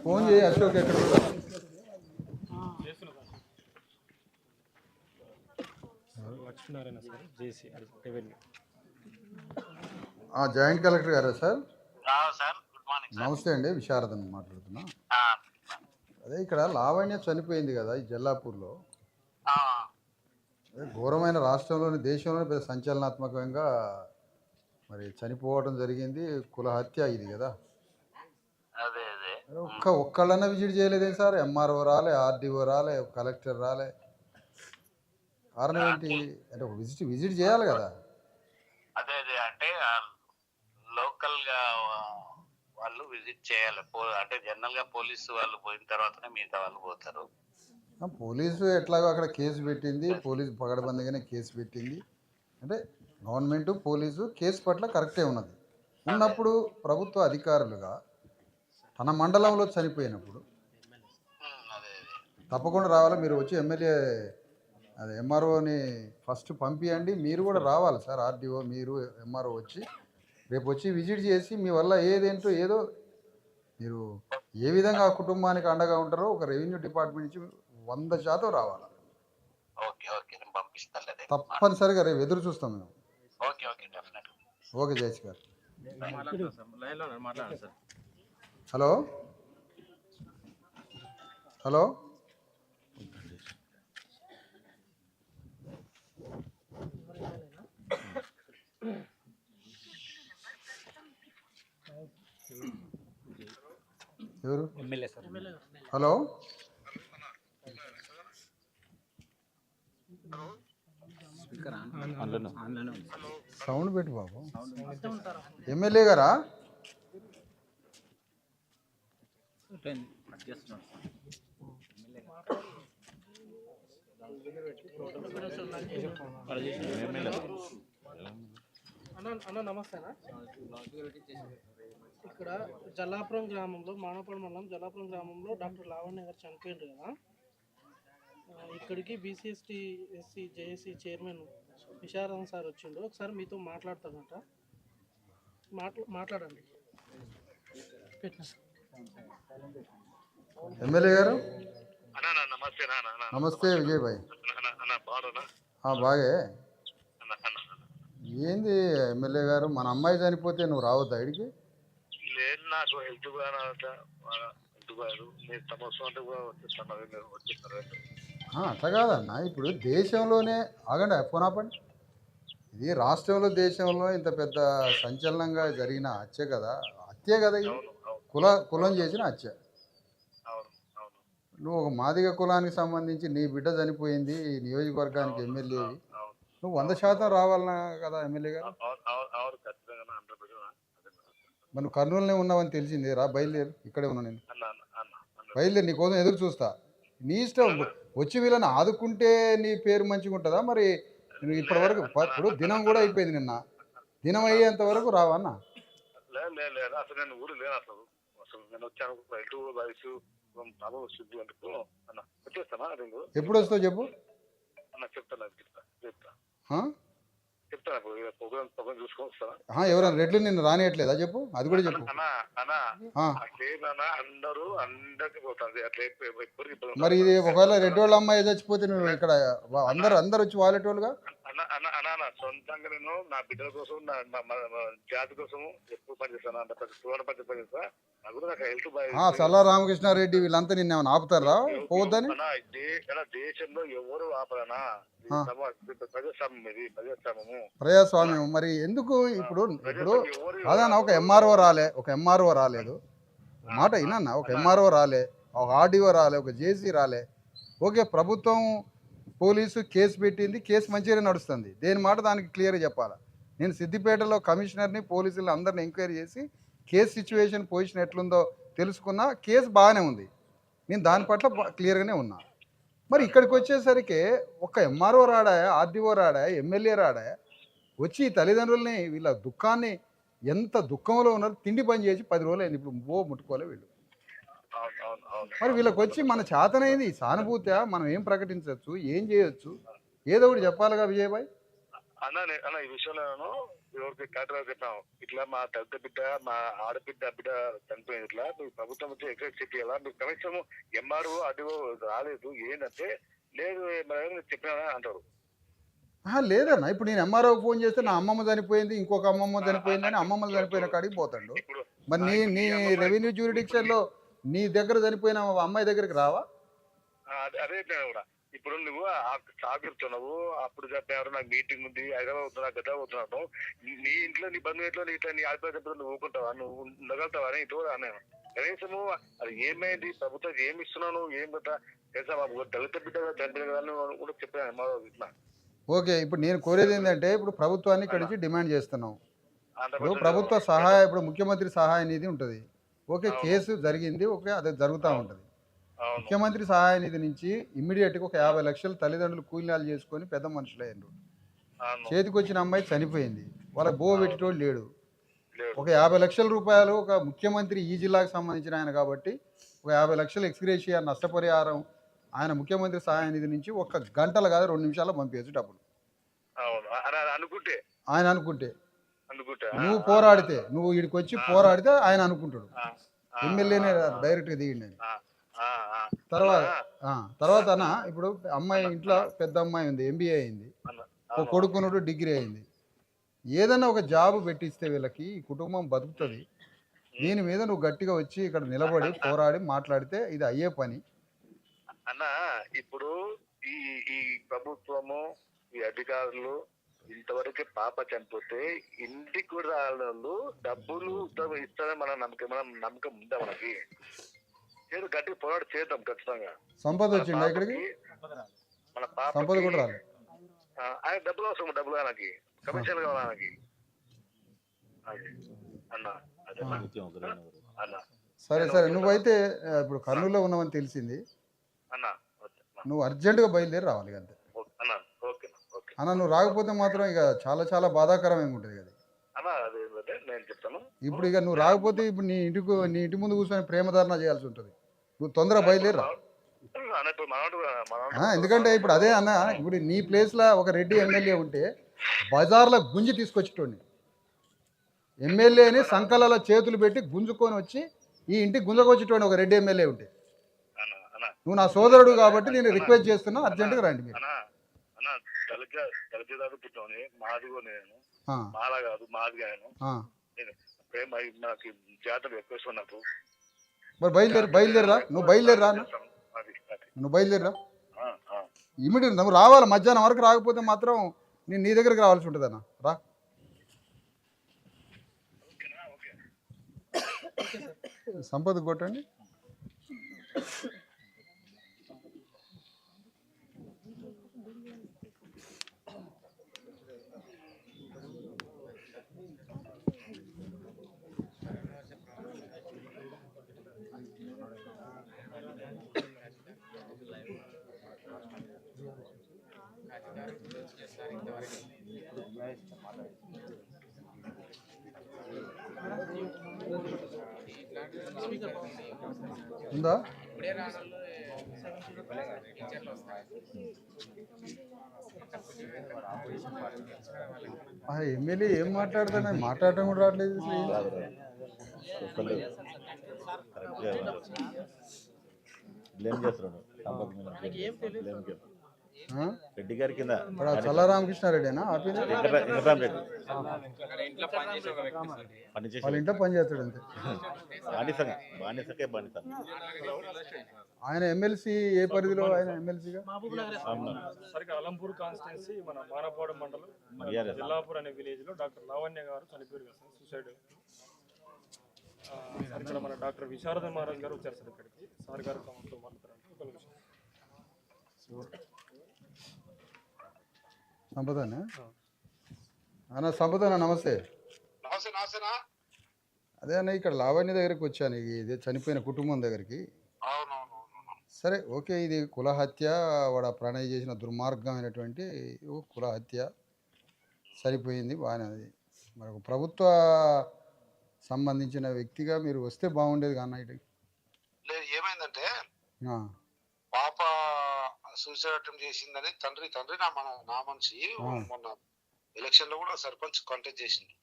ఫోన్ చేయి అశోక్, ఎక్కడ లక్ష్మీనారాయణ సార్, జేసీ రెవెన్యూ. జాయింట్ కలెక్టర్ గారా సార్? Sir good morning. నమస్తే అండి, విశారదన్ మాట్లాడుతున్నా. అదే ఇక్కడ లావణ్య చనిపోయింది కదా ఈ జల్లాపూర్లో. అదే ఘోరమైన రాష్ట్రంలోని దేశంలోని పెద్ద సంచలనాత్మకంగా మరి చనిపోవడం జరిగింది. కుల హత్య ఇది కదా. ఒక్కళ్ళన్నా విజిట్ చేయలేదే సార్? ఎంఆర్ఓ రాలే, ఆర్డీఓ రాలే, కలెక్టర్ రాలే. కారణం ఏంటి అంటే విజిట్ చేయాలి కదా. అదే అంటే లోకల్ గా వాళ్ళు విజిట్ చేయాలి. అంటే జనరల్ గా పోలీసు వాళ్ళు పోయిన తర్వాతనే మిగతా వాళ్ళు పోతారు. పోలీసు ఎట్లాగో అక్కడ కేసు పెట్టింది, పోలీసు పగడబందిగానే కేసు పెట్టింది. అంటే గవర్నమెంట్ పోలీసు కేసు పట్ల కరెక్టే ఉన్నది. ఉన్నప్పుడు ప్రభుత్వ అధికారులుగా తన మండలంలో చనిపోయినప్పుడు తప్పకుండా రావాలి. మీరు వచ్చి ఎమ్మెల్యే అదే ఎంఆర్ఓని ఫస్ట్ పంపించండి. మీరు కూడా రావాలి సార్, ఆర్డీఓ మీరు ఎంఆర్ఓ వచ్చి రేపు వచ్చి విజిట్ చేసి మీ వల్ల ఏదేంటో ఏదో మీరు ఏ విధంగా ఆ కుటుంబానికి అండగా ఉంటారో ఒక రెవెన్యూ డిపార్ట్మెంట్ నుంచి 100% రావాలి. తప్పనిసరిగా రేపు ఎదురు చూస్తాం మేము. ఓకే జయస్ గారు. హలో హలో ఎవరు? MLA sir. హలో సౌండ్ పెట్టు బాబు. ఎమ్మెల్యే గారా? అన్న నమస్తేనా. ఇక్కడ జల్లాపురం గ్రామంలో, మానవపల్లి మండలం జల్లాపురం గ్రామంలో డాక్టర్ లావణ్య గారు చనిపోయిండ్రు కదా. ఇక్కడికి BCST SC JSC chairman Visharadan sir వచ్చిండు. ఒకసారి మీతో మాట్లాడతానట. మాట్లాడండి. ఎమ్మెల్యే గారు నమస్తే. నమస్తే విజయ్ భాయ్. బాగే. ఏంది ఎమ్మెల్యే గారు, మన అమ్మాయి చనిపోతే నువ్వు రావద్దా ఇడికి? లేదు, నాకు హెల్త్ అట్లా కాదన్నా. ఇప్పుడు దేశంలోనే ఆగండి, ఫోన్ ఆపండి. ఇది రాష్ట్రంలో దేశంలో ఇంత పెద్ద సంచలనంగా జరిగిన హత్య కదా. హత్య కదా ఇది, కులం చేసిన హత్య. నువ్వు ఒక మాదిగ కులానికి సంబంధించి నీ బిడ్డ చనిపోయింది ఈ నియోజకవర్గానికి ఎమ్మెల్యే నువ్వు 100% రావాలన్నా కదా ఎమ్మెల్యే గారు. అవును ఖచ్చితంగా 100%. మరి నువ్వు కర్నూలునే ఉన్నావని తెలిసింది, రా బయలుదేరు, ఇక్కడే ఉన్నా నేను, అన్న అన్న అన్న బయలుదేరి నీ కోసం ఎదురు చూస్తా. నీ ఇష్టం, వచ్చి వీళ్ళని ఆదుకుంటే నీ పేరు మంచిగా ఉంటుందా? మరి నువ్వు ఇప్పటి వరకు ఇప్పుడు దినం కూడా అయిపోయింది, నిన్న దినం అయ్యేంత వరకు రావన్నా? లేదు అసలు నేను ఊరు లేను అసలు నేను వచ్చాను బయట వయసు తల వస్తుంది అందుకు అన్న వచ్చేస్తానా రింగు ఎప్పుడు వస్తావు చెప్పు అన్న చెప్తాను చెప్తా ఆ? చెప్తాను పొగం చూసుకొని వస్తానా? ఎవరైనా రెడ్లు నిన్ను రానియట్లేదా చెప్పు, అది కూడా చెప్పు. అన్న అట్లేదన్నా అందరికి పోతుంది అట్లే మరి ఇది ఒకవేళ రెడ్డి వాళ్ళ అమ్మాయి చచ్చిపోతే నువ్వు ఇక్కడ అందరు వచ్చి వాలేటోళ్ళుగా? అన్న సొంతంగా నేను నా బిడ్డల కోసం నా జాతి కోసం ఎక్కువ పనిచేస్తాను, అంత పనిచేస్తా. నాకు కూడా నాకు హెల్త్ బాగా సల్లా రామకృష్ణారెడ్డి వీళ్ళంతా నిన్న ఏమైనా ఆపుతారా పోవద్దని? దేశంలో ఎవరు ఆపదనా, ప్రజాస్వామ్యం ఇది, ప్రజాస్వామ్యం. మరి ఎందుకు ఇప్పుడు అదన్నా ఒక ఎంఆర్ఓ రాలేదు, మాట వినన్నా, ఒక ఎంఆర్ఓ రాలే, ఒక ఆర్డీఓ రాలే, ఒక జేసీ రాలే. ఓకే, ప్రభుత్వం పోలీసు కేసు పెట్టింది, కేసు మంచిగానే నడుస్తుంది, దేని మాట దానికి క్లియర్గా చెప్పాలి. నేను సిద్దిపేటలో కమిషనర్ని పోలీసులు అందరిని ఎంక్వైరీ చేసి కేసు సిచ్యువేషన్ పొజిషన్ ఎట్లుందో తెలుసుకున్నా, కేసు బాగానే ఉంది, నేను దాని పట్ల క్లియర్గానే ఉన్నా. మరి ఇక్కడికి వచ్చేసరికి ఒక ఎంఆర్ఓ రాడా, ఆర్డీఓ రాడా, ఎమ్మెల్యే రాడా వచ్చి ఈ తల్లిదండ్రుల్ని వీళ్ళ దుఃఖాన్ని, ఎంత దుఃఖంలో ఉన్నారు, తిండి పని చేసి 10 రోజులు అయింది, ఇప్పుడు ముట్టుకోలే వీళ్ళు. మరి వీళ్ళకి వచ్చి మన చేతనైంది సానుభూతి మనం ఏం ప్రకటించవచ్చు, ఏం చేయొచ్చు, ఏదో ఒకటి చెప్పాలిగా విజయబాయ్. అన్న ఈ విషయంలో నేను ఎవరికి కరెక్ట్గా చెప్పాను, ఇట్లా మా దళిత బిడ్డ, మా ఆడబిడ్డ చనిపోయింది, ఇట్లా మీరు ప్రభుత్వం వచ్చి ఎక్సైజ్ చెప్పాలా, మీరు కనీసం ఎంఆర్ఓ ఆర్డీఓ రాలేదు, ఏంటంటే లేదు చెప్పినా అంటారు. లేదన్నా, ఇప్పుడు నేను ఎంఆర్ఓకి ఫోన్ చేస్తే నా అమ్మమ్మ చనిపోయింది, ఇంకొక అమ్మమ్మ చనిపోయింది అని అమ్మమ్మలు చనిపోయిన కాడికి పోతాడు. మరి నీ రెవెన్యూ జ్యూరిడిక్షన్లో నీ దగ్గర చనిపోయిన అమ్మాయి దగ్గరికి రావా? అదే కూడా ఇప్పుడు నువ్వు సాగుతున్నావు, అప్పుడు చెప్పారు నాకు మీటింగ్ ఉంది, హైదరాబాద్ అవుతున్నా, గదా అవుతున్నాను, నీ ఇంట్లో నీ బంధువు ఇంట్లో ఇట్లా నీ ఆడపిల్ల చెప్పిన నువ్వు ఊరుకుంటావా, నువ్వు ఉండగలుగుతావా అని ఇటు అన్నాను. కనీసము అది ఏమైంది, ప్రభుత్వం ఏమి ఇస్తున్నావు, ఏం కదా దళిత బిడ్డ చనిపోయిన కదా కూడా చెప్పాను ఇట్లా. ఓకే, ఇప్పుడు నేను కోరేది ఏంటంటే, ఇప్పుడు ప్రభుత్వాన్ని ఇక్కడి నుంచి డిమాండ్ చేస్తున్నాం. ఇప్పుడు ప్రభుత్వ సహాయ, ఇప్పుడు ముఖ్యమంత్రి సహాయ నిధి ఉంటుంది, ఓకే, కేసు జరిగింది, ఓకే, అది జరుగుతూ ఉంటుంది. ముఖ్యమంత్రి సహాయ నిధి నుంచి ఇమ్మీడియట్గా ఒక 50 లక్షలు తల్లిదండ్రులు కూలీనాలు చేసుకొని పెద్ద మనుషులు అయ్యారు. చేతికి వచ్చిన అమ్మాయి చనిపోయింది, వాళ్ళకి బో పెట్టేటోడు లేడు. ఒక 50 లక్షల రూపాయలు ఒక ముఖ్యమంత్రి ఈ జిల్లాకు సంబంధించిన ఆయన కాబట్టి ఒక 50 లక్షలు ఎక్స్గ్రేషియా నష్టపరిహారం ఆయన ముఖ్యమంత్రి సహాయ నిధి నుంచి 1 గంటలు కాదు 2 నిమిషాల్లో పంపించచ్చు డబ్బులు. ఆయన అనుకుంటే నువ్వు పోరాడితే, నువ్వు వీడికి వచ్చి పోరాడితే ఆయన అనుకుంటాడు, ఎమ్మెల్యేనే డైరెక్ట్గా దిగిండి అని. తర్వాత అన్న ఇప్పుడు అమ్మాయి ఇంట్లో పెద్ద అమ్మాయి ఉంది, ఎంబీఏ అయింది, ఒక కొడుకునుడు డిగ్రీ అయింది. ఏదైనా ఒక జాబ్ పెట్టిస్తే వీళ్ళకి ఈ కుటుంబం బతుకుతుంది. దీని మీద నువ్వు గట్టిగా వచ్చి ఇక్కడ నిలబడి పోరాడి మాట్లాడితే ఇది అయ్యే పని. అన్న ఇప్పుడు ఈ ప్రభుత్వము, ఈ అధికారులు ఇంతవరకు పాప చనిపోతే ఇంటికి కూడా రాళ్ళు డబ్బులు ఇస్తారని మనం నమ్మకం ఉందా మనకి? ఏదో గట్టిగా పోరాడు చేద్దాం ఖచ్చితంగా. సంపద వచ్చిందా ఇక్కడికి? మన పాప సంపద కూడా రాలేదు, ఆయన డబ్బులు అవసరం, డబ్బులు ఆయనకి కమిషన్ కావాలి ఆయనకి అన్న. అన్న సరే నువ్వైతే ఇప్పుడు కర్నూలులో ఉన్నావని తెలిసింది, అన్న నువ్వు అర్జెంటుగా బయలుదేరి రావాలి అంతే అన్న. నువ్వు రాకపోతే మాత్రం ఇక చాలా బాధాకరంగా ఉంటుంది కదా నేను చెప్తాను. ఇప్పుడు ఇక నువ్వు రాకపోతే ఇప్పుడు నీ ఇంటి ముందు కూర్చొని ప్రేమధారణ చేయాల్సి ఉంటుంది. నువ్వు తొందరగా బయలుదేరి రా. ఎందుకంటే ఇప్పుడు అదే అన్న, ఇప్పుడు నీ ప్లేస్లో ఒక రెడ్డి ఎమ్మెల్యే ఉంటే బజార్లో గుంజి తీసుకొచ్చేటోడిని, ఎమ్మెల్యేని సంకలలో చేతులు పెట్టి గుంజుకొని వచ్చి ఈ ఇంటికి గుంజకొచ్చేటోడిని ఒక రెడ్డి ఎమ్మెల్యే ఉంటే. నువ్వు నా సోదరుడు కాబట్టి నేను రిక్వెస్ట్ చేస్తున్నా, అర్జెంటుగా రండి మీరు. మాదిగో నేను మాలా కాదు, మాదిగా నాకు జాతర ఎక్కువ నాకు. మరి బయలుదేరరా, నువ్వు బయలుదేరరా, ఇమీడియట్ నువ్వు రావాలి. మధ్యాహ్నం వరకు రాకపోతే మాత్రం నేను నీ దగ్గరికి రావాల్సి ఉంటుంది అన్న. రా. సంపద కొట్టండి. ఉందా? ఎమ్మెల్యే ఏం మాట్లాడతాను, మాట్లాడటం కూడా రావట్లేదు. బ్లేమ్ చేస్తున్నాడు రెడ్డి గారి కింద. చల్ల రామకృష్ణారెడ్డినా ఆపింది? వెంకటరామరెడ్డి వాళ్ళ ఇంట్లో పని చేస్తాడు అంతే. బానిసకే బానిస. ఆయన ఎమ్మెల్సీ ఏ పరిధిలో? ఆయన ఎమ్మెల్సీగా సరిగ్గా అలంపూర్ కాన్స్టిట్యున్సీ మన మానపాడు మండలం జిల్లాపూర్ అనే విలేజ్ లో డాక్టర్ లావణ్య గారు చనిపోయారు కదా సార్, సూసైడ్. ఇక్కడ మన డాక్టర్ విశారద మహారాజ్ గారు వచ్చారు సార్ ఇక్కడికి. సార్ గారు తమతో మాట్లాడారంటే ఒక నిమిషం. సంపదనా అన్న? సంపదనా నమస్తే. అదే అన్న, ఇక్కడ లావణ్య దగ్గరికి వచ్చాను, ఇదే చనిపోయిన కుటుంబం దగ్గరికి. సరే ఓకే, ఇది కులహత్య, వాడు ప్రణయ్ చేసిన దుర్మార్గమైనటువంటి కులహత్య, సరిపోయింది, బాగానే. అది మరి ఒక ప్రభుత్వ సంబంధించిన వ్యక్తిగా మీరు వస్తే బాగుండేది కన్నా. ఇటు ఏమైందంటే పాప సూసైడ్ అటెంప్ట్ చేసిందని తండ్రి నా మనిషి మొన్న ఎలక్షన్ లో కూడా సర్పంచ్ కాంటాక్ట్ చేసింది,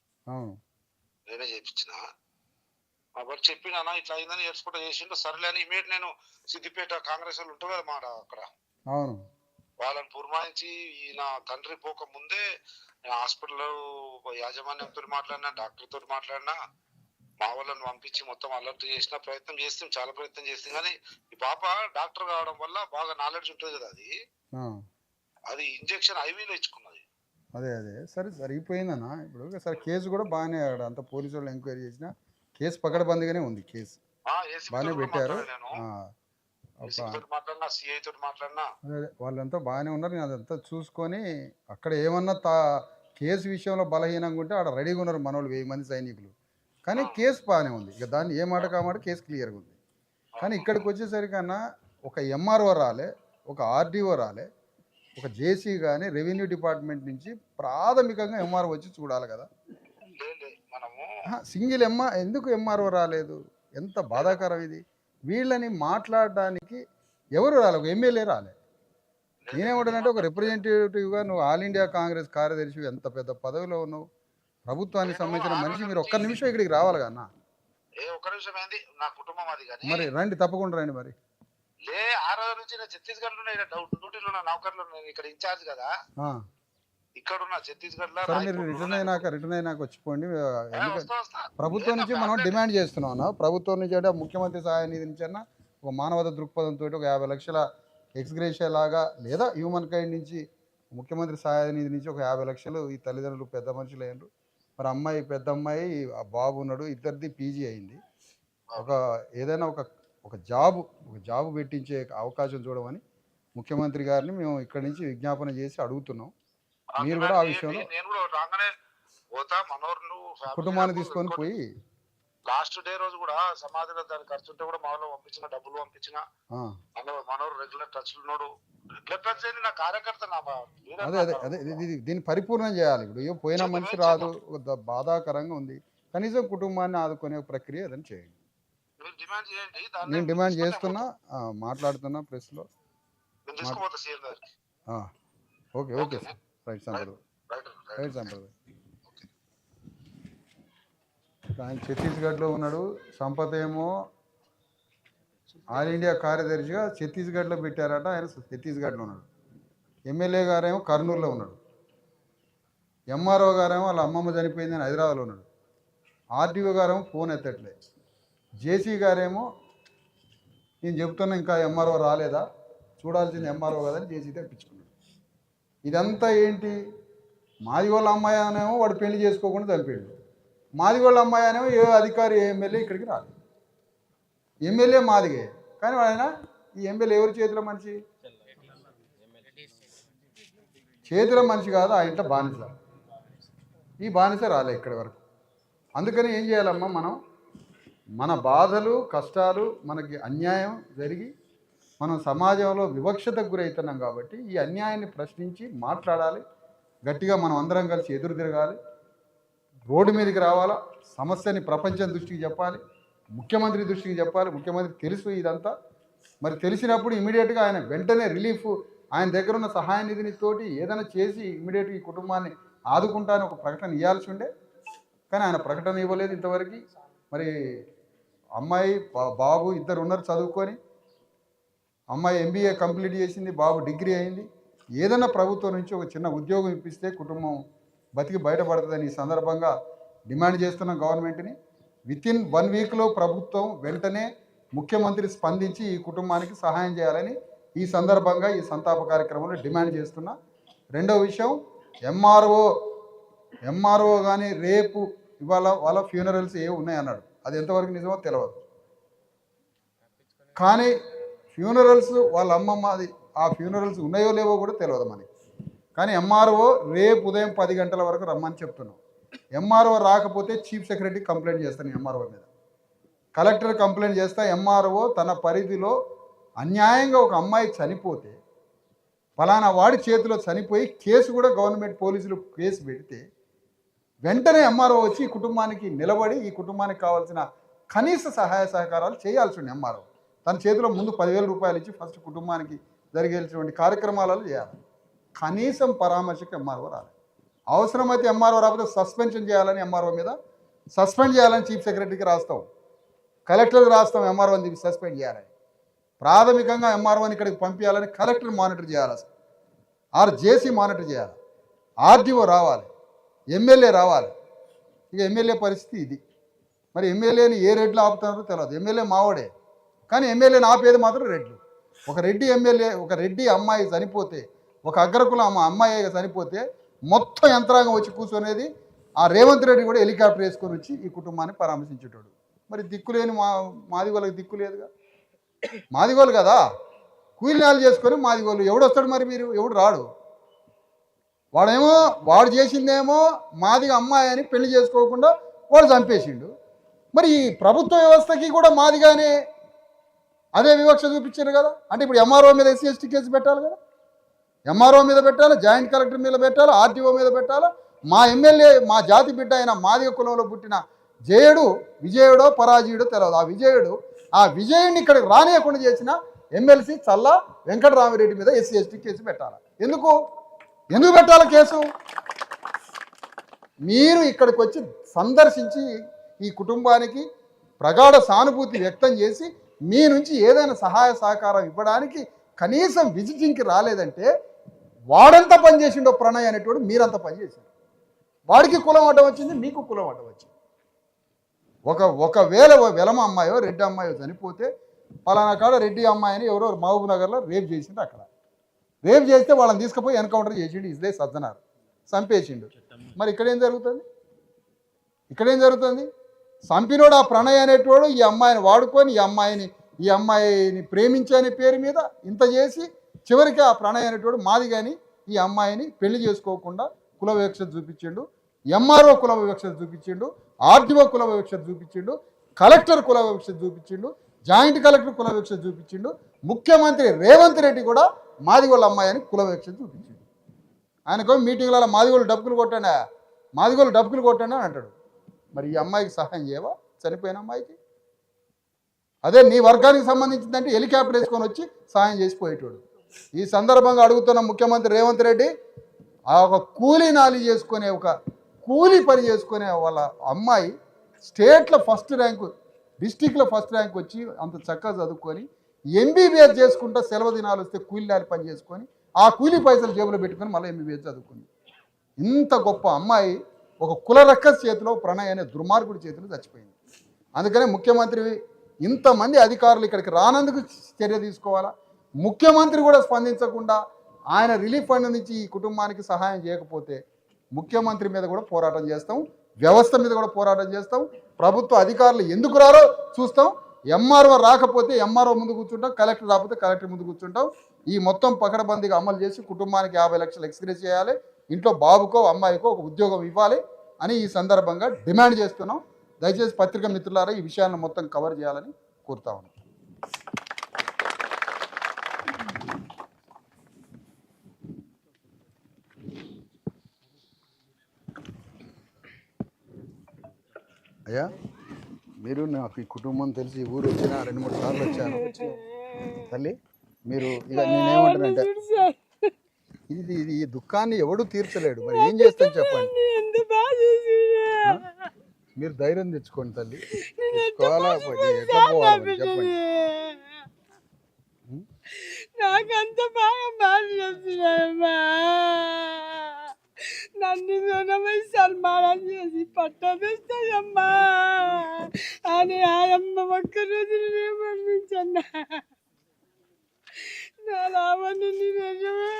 నేనే చేయించిన. కాబట్టి చెప్పినా ఇట్లా అయిందని ఏడ్చుకుంటా చేసిండు. సర్లే అని ఇమీడియట్ నేను సిద్దిపేట కాంగ్రెస్ వాళ్ళు ఉంటారు కదా మాట అక్కడ, వాళ్ళని పురమాయించి ఈయన తండ్రి పోక ముందే హాస్పిటల్ యాజమాన్యంతో మాట్లాడినా, డాక్టర్ తోటి మాట్లాడినా, మా వాళ్ళని పంపించి మొత్తం అలర్ట్ చేసిన ప్రయత్నం చేస్తాం, చాలా ప్రయత్నం చేస్తాం. కానీ ఈ పాప డాక్టర్ కావడం వల్ల బాగా నాలెడ్జ్ ఉంటుంది కదా, అది ఇంజక్షన్ ఐవీలో ఇచ్చుకున్నది. అదే సరే సరిగిపోయిందన్న. ఇప్పుడు సరే కేసు కూడా బాగానే, అంత పోలీసు వాళ్ళు ఎంక్వైరీ చేసిన కేసు పకడ్బందీగానే ఉంది, కేసు బాగానే పెట్టారు. వాళ్ళంతా బాగానే ఉన్నారు. నేను అదంతా చూసుకొని అక్కడ ఏమన్నా కేసు విషయంలో బలహీనంగా ఉంటే అక్కడ రెడీగా ఉన్నారు మనోళ్ళు 1000 మంది సైనికులు. కానీ కేసు బాగానే ఉంది, ఇక దాన్ని ఏ మాట కామాట కేసు క్లియర్గా ఉంది. కానీ ఇక్కడికి వచ్చేసరికన్నా ఒక ఎంఆర్ఓ రాలే, ఒక ఆర్డీఓ రాలే, ఒక జేసీ కానీ రెవెన్యూ డిపార్ట్మెంట్ నుంచి ప్రాథమికంగా ఎంఆర్ఓ వచ్చి చూడాలి కదా. సింగిల్ ఎందుకు ఎంఆర్ఓ రాలేదు? ఎంత బాధాకరం ఇది. వీళ్ళని మాట్లాడడానికి ఎవరు రాలే, ఒక ఎమ్మెల్యే రాలే. నేనేమంటానంటే ఒక రిప్రజెంటేటివ్గా నువ్వు ఆల్ ఇండియా కాంగ్రెస్ కార్యదర్శి, ఎంత పెద్ద పదవిలో ఉన్నావు, ప్రభుత్వానికి సంబంధించిన మనిషి, మీరు ఒక్క నిమిషం ఇక్కడికి రావాలి కన్నా. మరి రండి, తప్పకుండా రండి. మరి ఆ రోజు నుంచి ఛత్తీస్గఢ్ లో డ్యూటీలో నౌకర్లు ఇక్కడ ఇన్ఛార్జ్ కదా, ఇక్కడ ఉన్న ఛత్తీస్గఢ్ లో. మీరు రిటర్న్ అయినాక వచ్చిపోండి. ప్రభుత్వం నుంచి మనం డిమాండ్ చేస్తున్నాం, ప్రభుత్వం నుంచి అంటే ముఖ్యమంత్రి సహాయ నిధి నుంచి అన్నా ఒక మానవత దృక్పథంతో ఒక 50 లక్షల ఎక్స్గ్రేషియా లాగా, లేదా హ్యూమన్ కైండ్ నుంచి ముఖ్యమంత్రి సహాయ నిధి నుంచి ఒక 50 లక్షలు ఈ తల్లిదండ్రులు పెద్ద మనుషులు అయ్యారు. మరి అమ్మాయి, పెద్ద అమ్మాయి, ఆ బాబు ఉన్నాడు, ఇద్దరిది పీజీ అయింది. ఏదైనా ఒక జాబు పెట్టించే అవకాశం చూడమని ముఖ్యమంత్రి గారిని మేము ఇక్కడి నుంచి విజ్ఞాపన చేసి అడుగుతున్నాం. మీరు కూడా ఆ విషయంలో కుటుంబాన్ని తీసుకొని పోయి లాస్ట్ డే రోజు కూడా సమాధిలో దాని ఖర్చు ఉంటే కూడా మాలో పంపించిన, డబ్బులు పంపించిన, మనోరు రెగ్యులర్ టచ్ ఉన్నాడు. రెగ్యులర్ టచ్ అయింది నా కార్యకర్త. అదే దీన్ని పరిపూర్ణం చేయాలి. ఇప్పుడు పోయిన మనిషి రాదు, బాధాకరంగా ఉంది. కనీసం కుటుంబాన్ని ఆదుకునే ప్రక్రియ ఏదైనా చేయండి. నేను డిమాండ్ చేస్తున్నా, మాట్లాడుతున్నా ప్రెస్లో. ఓకే సార్, రైట్ సంప్రదాయ్. ఆయన ఛత్తీస్గఢ్లో ఉన్నాడు. సంపత్ ఏమో ఆల్ ఇండియా కార్యదర్శిగా ఛత్తీస్గఢ్లో పెట్టారట, ఆయన ఛత్తీస్గఢ్లో ఉన్నాడు. ఎమ్మెల్యే గారేమో కర్నూలులో ఉన్నాడు. ఎంఆర్ఓ గారేమో వాళ్ళ అమ్మమ్మ చనిపోయిందని హైదరాబాద్లో ఉన్నాడు. ఆర్డీఓ గారేమో ఫోన్ ఎత్తట్లే. జేసీ గారేమో నేను చెప్తున్నా ఇంకా ఎంఆర్ఓ రాలేదా, చూడాల్సింది ఎంఆర్ఓ కదని జేసీ తెప్పించుకున్నాడు. ఇదంతా ఏంటి? మాది వాళ్ళ అమ్మాయి అనేమో వాడు పెళ్లి చేసుకోకుండా చనిపోయాడు. మాది వాళ్ళ అమ్మాయి అనేమో ఏ అధికారి, ఏ ఎమ్మెల్యే ఇక్కడికి రాదు. ఎమ్మెల్యే మాదిగే, కానీ వాడైనా ఈ ఎమ్మెల్యే ఎవరి చేతిలో మనిషి? చేతిలో మనిషి కాదు, ఆ ఇంట్లో బానిస. ఈ బానిస రాలే ఇక్కడి వరకు. అందుకని ఏం చేయాలమ్మా, మనం మన బాధలు, కష్టాలు, మనకి అన్యాయం జరిగి మనం సమాజంలో వివక్షతకు గురవుతున్నాం కాబట్టి ఈ అన్యాయాన్ని ప్రశ్నించి మాట్లాడాలి. గట్టిగా మనం అందరం కలిసి ఎదురు తిరగాలి, రోడ్డు మీదకి రావాలా, సమస్యని ప్రపంచం దృష్టికి చెప్పాలి. ముఖ్యమంత్రి దృష్టికి చెప్పాలి. ముఖ్యమంత్రి తెలుసు ఇదంతా. మరి తెలిసినప్పుడు ఇమీడియట్గా ఆయన వెంటనే రిలీఫ్, ఆయన దగ్గర ఉన్న సహాయ నిధిని తోటి ఏదైనా చేసి ఇమీడియట్గా ఈ కుటుంబాన్ని ఆదుకుంటానని ఒక ప్రకటన ఇవ్వాల్సి ఉండే. కానీ ఆయన ప్రకటన ఇవ్వలేదు ఇంతవరకు. మరి అమ్మాయి బాబు ఇద్దరు ఉన్నారు చదువుకొని. అమ్మాయి MBA కంప్లీట్ చేసింది, బాబు డిగ్రీ అయింది. ఏదైనా ప్రభుత్వం నుంచి ఒక చిన్న ఉద్యోగం ఇప్పిస్తే కుటుంబం బతికి బయటపడుతుందని ఈ సందర్భంగా డిమాండ్ చేస్తున్న గవర్నమెంట్ని. వితిన్ 1 వీక్లో ప్రభుత్వం వెంటనే ముఖ్యమంత్రి స్పందించి ఈ కుటుంబానికి సహాయం చేయాలని ఈ సందర్భంగా ఈ సంతాప కార్యక్రమంలో డిమాండ్ చేస్తున్నా. రెండవ విషయం, ఎంఆర్ఓ కానీ రేపు ఇవాళ వాళ్ళ ఫ్యూనరల్స్ ఏ ఉన్నాయన్నాడు. అది ఎంతవరకు నిజమో తెలియదు. కానీ ఫ్యూనరల్స్ వాళ్ళ అమ్మమ్మది ఆ ఫ్యూనరల్స్ ఉన్నాయో లేవో కూడా తెలియదు మనకి. కానీ ఎంఆర్ఓ రేపు ఉదయం 10 గంటల వరకు రమ్మని చెప్తున్నాం. ఎంఆర్ఓ రాకపోతే చీఫ్ సెక్రటరీ కంప్లైంట్ చేస్తాను ఎంఆర్ఓ మీద, కలెక్టర్ కంప్లైంట్ చేస్తా. ఎంఆర్ఓ తన పరిధిలో అన్యాయంగా ఒక అమ్మాయి చనిపోతే, ఫలానా వాడి చేతిలో చనిపోయి కేసు కూడా గవర్నమెంట్ పోలీసులు కేసు పెడితే వెంటనే ఎంఆర్ఓ వచ్చి ఈ కుటుంబానికి నిలబడి ఈ కుటుంబానికి కావాల్సిన కనీస సహాయ సహకారాలు చేయాల్సి ఉంది. ఎంఆర్ఓ తన చేతిలో ముందు 10,000 రూపాయలు ఇచ్చి ఫస్ట్ కుటుంబానికి జరిగేటువంటి కార్యక్రమాలలో చేయాలి. కనీసం పరామర్శకు ఎంఆర్ఓ రాలేదు. అవసరమైతే ఎంఆర్ఓ రాకపోతే సస్పెన్షన్ చేయాలని ఎంఆర్ఓ మీద సస్పెండ్ చేయాలని చీఫ్ సెక్రటరీకి రాస్తాం, కలెక్టర్కి రాస్తాం. ఎంఆర్ఓని సస్పెండ్ చేయాలని, ప్రాథమికంగా ఎంఆర్ఓని ఇక్కడికి పంపించాలని కలెక్టర్ మానిటర్ చేయాలి, ఆర్ జేసీ మానిటర్ చేయాలి, ఆర్డీఓ రావాలి, ఎమ్మెల్యే రావాలి. ఇక ఎమ్మెల్యే పరిస్థితి ఇది. మరి ఎమ్మెల్యేని ఏ రెడ్లు ఆపుతున్నారో తెలియదు. ఎమ్మెల్యే మావాడే, కానీ ఎమ్మెల్యేని ఆపేది మాత్రం రెడ్లు. ఒక రెడ్డి ఎమ్మెల్యే, ఒక రెడ్డి అమ్మాయి చనిపోతే, ఒక అగ్రకుల అమ్మాయి చనిపోతే మొత్తం యంత్రాంగం వచ్చి కూర్చొనేది. ఆ రేవంత్ రెడ్డి కూడా హెలికాప్టర్ వేసుకొని వచ్చి ఈ కుటుంబాన్ని పరామర్శించేటోడు. మరి దిక్కులేని మాదిగోళ్ళకి దిక్కు లేదుగా. మాదిగోళ్ళు కదా, కూలినాలు చేసుకొని మాదిగోళ్ళు. ఎవడు వస్తాడు మరి? మీరు ఎవడు రాడు. వాడు చేసిందేమో మాదిగ అమ్మాయి అని పెళ్లి చేసుకోకుండా వాడు చంపేసిండు. మరి ఈ ప్రభుత్వ వ్యవస్థకి కూడా మాదిగానే అదే వివక్ష చూపించారు కదా. అంటే ఇప్పుడు ఎంఆర్ఓ మీద SC/ST కేసు పెట్టాలి కదా, ఎంఆర్ఓ మీద పెట్టాలి, జాయింట్ కలెక్టర్ మీద పెట్టాలి, ఆర్టీఓ మీద పెట్టాలి. మా ఎమ్మెల్యే మా జాతి బిడ్డ అయిన మాదిగ కులంలో పుట్టిన విజయుడో పరాజయుడో తెలియదు. ఆ విజయుడిని ఇక్కడికి రానియకుండా చేసిన ఎమ్మెల్సీ చల్లా వెంకటరామిరెడ్డి మీద SC/ST కేసు పెట్టాలి. ఎందుకు పెట్టాలి కేసు? మీరు ఇక్కడికి వచ్చి సందర్శించి ఈ కుటుంబానికి ప్రగాఢ సానుభూతి వ్యక్తం చేసి మీ నుంచి ఏదైనా సహాయ సహకారం ఇవ్వడానికి కనీసం విజిటింగ్కి రాలేదంటే వాడంతా పనిచేసిండో ప్రణయ్ అనేటోడు మీరంతా పనిచేశారు. వాడికి కులం అడ్డం వచ్చింది, మీకు కులం అడ్డం వచ్చింది. ఒకవేళ వెలమ అమ్మాయో రెడ్డి అమ్మాయో చనిపోతే పలానా కాడ రెడ్డి అమ్మాయిని ఎవరో మహబూబ్ నగర్లో రేప్ చేసిండు. అక్కడ రేప్ చేస్తే వాళ్ళని తీసుకుపోయి ఎన్కౌంటర్ చేసిండు ఇదే సజ్జనార్, చంపేసిండు. మరి ఇక్కడేం జరుగుతుంది? చంపినోడు ఆ ప్రణయ్ అనేటోడు ఈ అమ్మాయిని వాడుకొని ఈ అమ్మాయిని ప్రేమించని పేరు మీద ఇంత చేసి చివరికి ఆ ప్రణయ్ అనేటోడు మాదిగాని ఈ అమ్మాయిని పెళ్లి చేసుకోకుండా కుల వివక్షత చూపించిండు. ఎంఆర్ఓ కుల వివక్షత చూపించిండు, ఆర్డీఓ కుల వివక్షత చూపించిండు, కలెక్టర్ కుల వివక్షత చూపించిండు, జాయింట్ కలెక్టర్ కుల వివక్షత చూపించిండు, ముఖ్యమంత్రి రేవంత్ రెడ్డి కూడా మాదిగోళ్ళ అమ్మాయి అని కుల వివక్షత చూపించిండు. ఆయనకు మీటింగ్లలో మాదిగోళ్ళు డబ్బులు కొట్టాను అని అంటాడు. మరి ఈ అమ్మాయికి సహాయం చేయవా? చనిపోయిన అమ్మాయికి అదే నీ వర్గానికి సంబంధించిందంటే హెలికాప్టర్ వేసుకొని వచ్చి సహాయం చేసిపోయేటోడు. ఈ సందర్భంగా అడుగుతున్న ముఖ్యమంత్రి రేవంత్ రెడ్డి, ఆ ఒక కూలీ నాలి చేసుకునే ఒక కూలీ పని చేసుకునే వాళ్ళ అమ్మాయి స్టేట్లో ఫస్ట్ ర్యాంకు, డిస్టిక్లో ఫస్ట్ ర్యాంక్ వచ్చి అంత చక్కగా చదువుకొని MBBS చేసుకుంటా సెలవు దినాలు వస్తే కూలీ నాలి పని చేసుకొని ఆ కూలీ పైసలు జేబులో పెట్టుకొని మళ్ళీ MBBS చదువుకుంది. ఇంత గొప్ప అమ్మాయి ఒక కుల రక్కస్ చేతిలో, ప్రణయ్ అనే దుర్మార్గుడి చేతిలో చచ్చిపోయింది. అందుకనే ముఖ్యమంత్రి ఇంతమంది అధికారులు ఇక్కడికి రానందుకు చర్య తీసుకోవాలా. ముఖ్యమంత్రి కూడా స్పందించకుండా ఆయన రిలీఫ్ ఫండ్ నుంచి ఈ కుటుంబానికి సహాయం చేయకపోతే ముఖ్యమంత్రి మీద కూడా పోరాటం చేస్తాం, వ్యవస్థ మీద కూడా పోరాటం చేస్తాం. ప్రభుత్వ అధికారులు ఎందుకు రారో చూస్తాం. ఎంఆర్ఓ రాకపోతే ఎంఆర్ఓ ముందు కూర్చుంటాం, కలెక్టర్ రాకపోతే కలెక్టర్ ముందు కూర్చుంటాం. ఈ మొత్తం పకడ్బందీగా అమలు చేసి కుటుంబానికి 50 లక్షలు ఎక్స్గ్రేస్ చేయాలి, ఇంట్లో బాబుకో అమ్మాయికో ఒక ఉద్యోగం ఇవ్వాలి అని ఈ సందర్భంగా డిమాండ్ చేస్తున్నాం. దయచేసి పత్రికా మిత్రులారా ఈ విషయాలను మొత్తం కవర్ చేయాలని కోరుతా ఉన్నాం. అయ్యా మీరు నాకు ఈ కుటుంబం తెలిసి ఈ ఊరు వచ్చిన 2-3 సార్లు వచ్చాను తల్లి. మీరు ఇక నేనేమంటానంటే ఇది ఈ దుఃఖాన్ని ఎవడు తీర్చలేడు. మరి ఏం చేస్తాను చెప్పండి. మీరు ధైర్యం తెచ్చుకోండి తల్లి. తెచ్చుకోవాలా ఎట్లా పోవాలి చెప్పండి. నాకంత బాగా మాట్లాడుతున్నాయమ్మా. నన్ను 20 సన్మానం చేసి పట్టదిస్తాయమ్మా అని ఆయమ్మ ఒక్కరోజు పంపించన్నా. నా లావణ్ణి నిజమే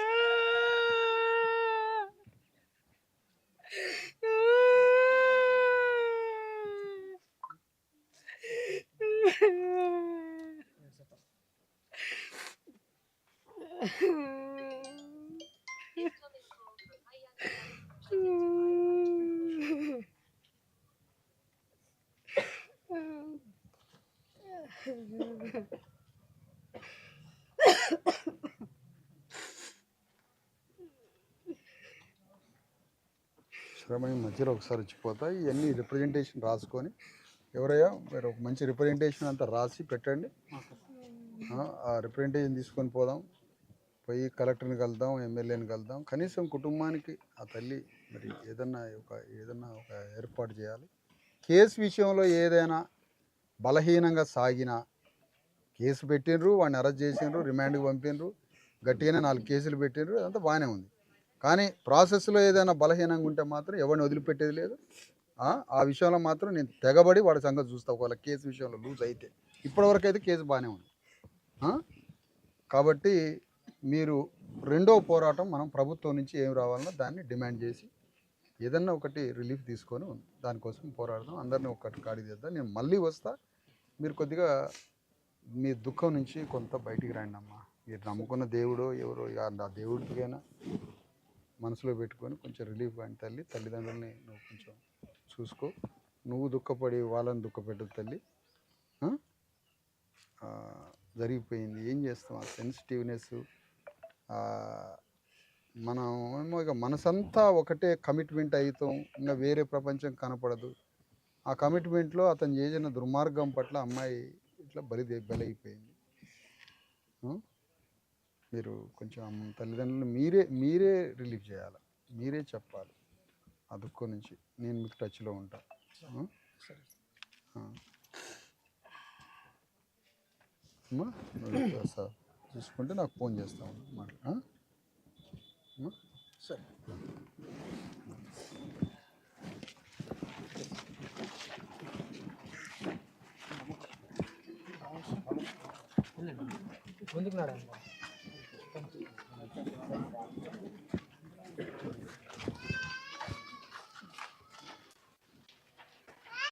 శ్రమ మధ్యలో ఒకసారి వచ్చిపోతాయి. ఇవన్నీ రిప్రజెంటేషన్ రాసుకొని ఎవరయ్యా మీరు ఒక మంచి రిప్రజెంటేషన్ అంతా రాసి పెట్టండి. ఆ రిప్రజెంటేషన్ తీసుకొని పోదాం. పోయి కలెక్టర్ని కలుద్దాం, ఎమ్మెల్యేని కలుద్దాం. కనీసం కుటుంబానికి ఆ తల్లి మరి ఏదన్నా ఒక ఏర్పాటు చేయాలి. కేసు విషయంలో ఏదైనా బలహీనంగా సాగినా కేసు పెట్టినరు, వాడిని అరెస్ట్ చేసినారు, రిమాండ్కి పంపినరు, గట్టిగానే 4 కేసులు పెట్టినరు, అదంతా బాగానే ఉంది. కానీ ప్రాసెస్లో ఏదైనా బలహీనంగా ఉంటే మాత్రం ఎవరిని వదిలిపెట్టేది లేదు. ఆ విషయంలో మాత్రం నేను తెగబడి వాడి సంగతి చూస్తా. ఒకవేళ కేసు విషయంలో లూజ్ అయితే ఇప్పటివరకు అయితే కేసు బాగానే ఉంది. కాబట్టి మీరు రెండో పోరాటం మనం ప్రభుత్వం నుంచి ఏం రావాలన్నా దాన్ని డిమాండ్ చేసి ఏదన్నా ఒకటి రిలీఫ్ తీసుకొని దానికోసం పోరాడదాం. అందరినీ ఒకటి కాడి చేద్దాం. నేను మళ్ళీ వస్తా. మీరు కొద్దిగా మీ దుఃఖం నుంచి కొంత బయటికి రండి అమ్మా. మీరు నమ్ముకున్న దేవుడో ఎవరో ఆ దేవుడికైనా మనసులో పెట్టుకొని కొంచెం రిలీఫ్ కానీ తల్లి. తల్లిదండ్రులని నువ్వు కొంచెం చూసుకో. నువ్వు దుఃఖపడి వాళ్ళని దుఃఖపెట్టు తల్లి. జరిగిపోయింది ఏం చేస్తాం. ఆ సెన్సిటివ్నెస్ మనం ఏమో ఇక మనసంతా ఒకటే కమిట్మెంట్ అవుతాం. ఇంకా వేరే ప్రపంచం కనపడదు. ఆ కమిట్మెంట్లో అతను చేసిన దుర్మార్గం పట్ల అమ్మాయి ఇట్లా బలైపోయింది. మీరు కొంచెం తల్లిదండ్రులు మీరే రిలీఫ్ చేయాలి. మీరే చెప్పాలి ఆ దుఃఖం నుంచి. నేను మీకు టచ్లో ఉంటా. అమ్మా సార్ చూసుకుంటే నాకు ఫోన్ చేస్తాను మాట. సరే ముందుకు నాడా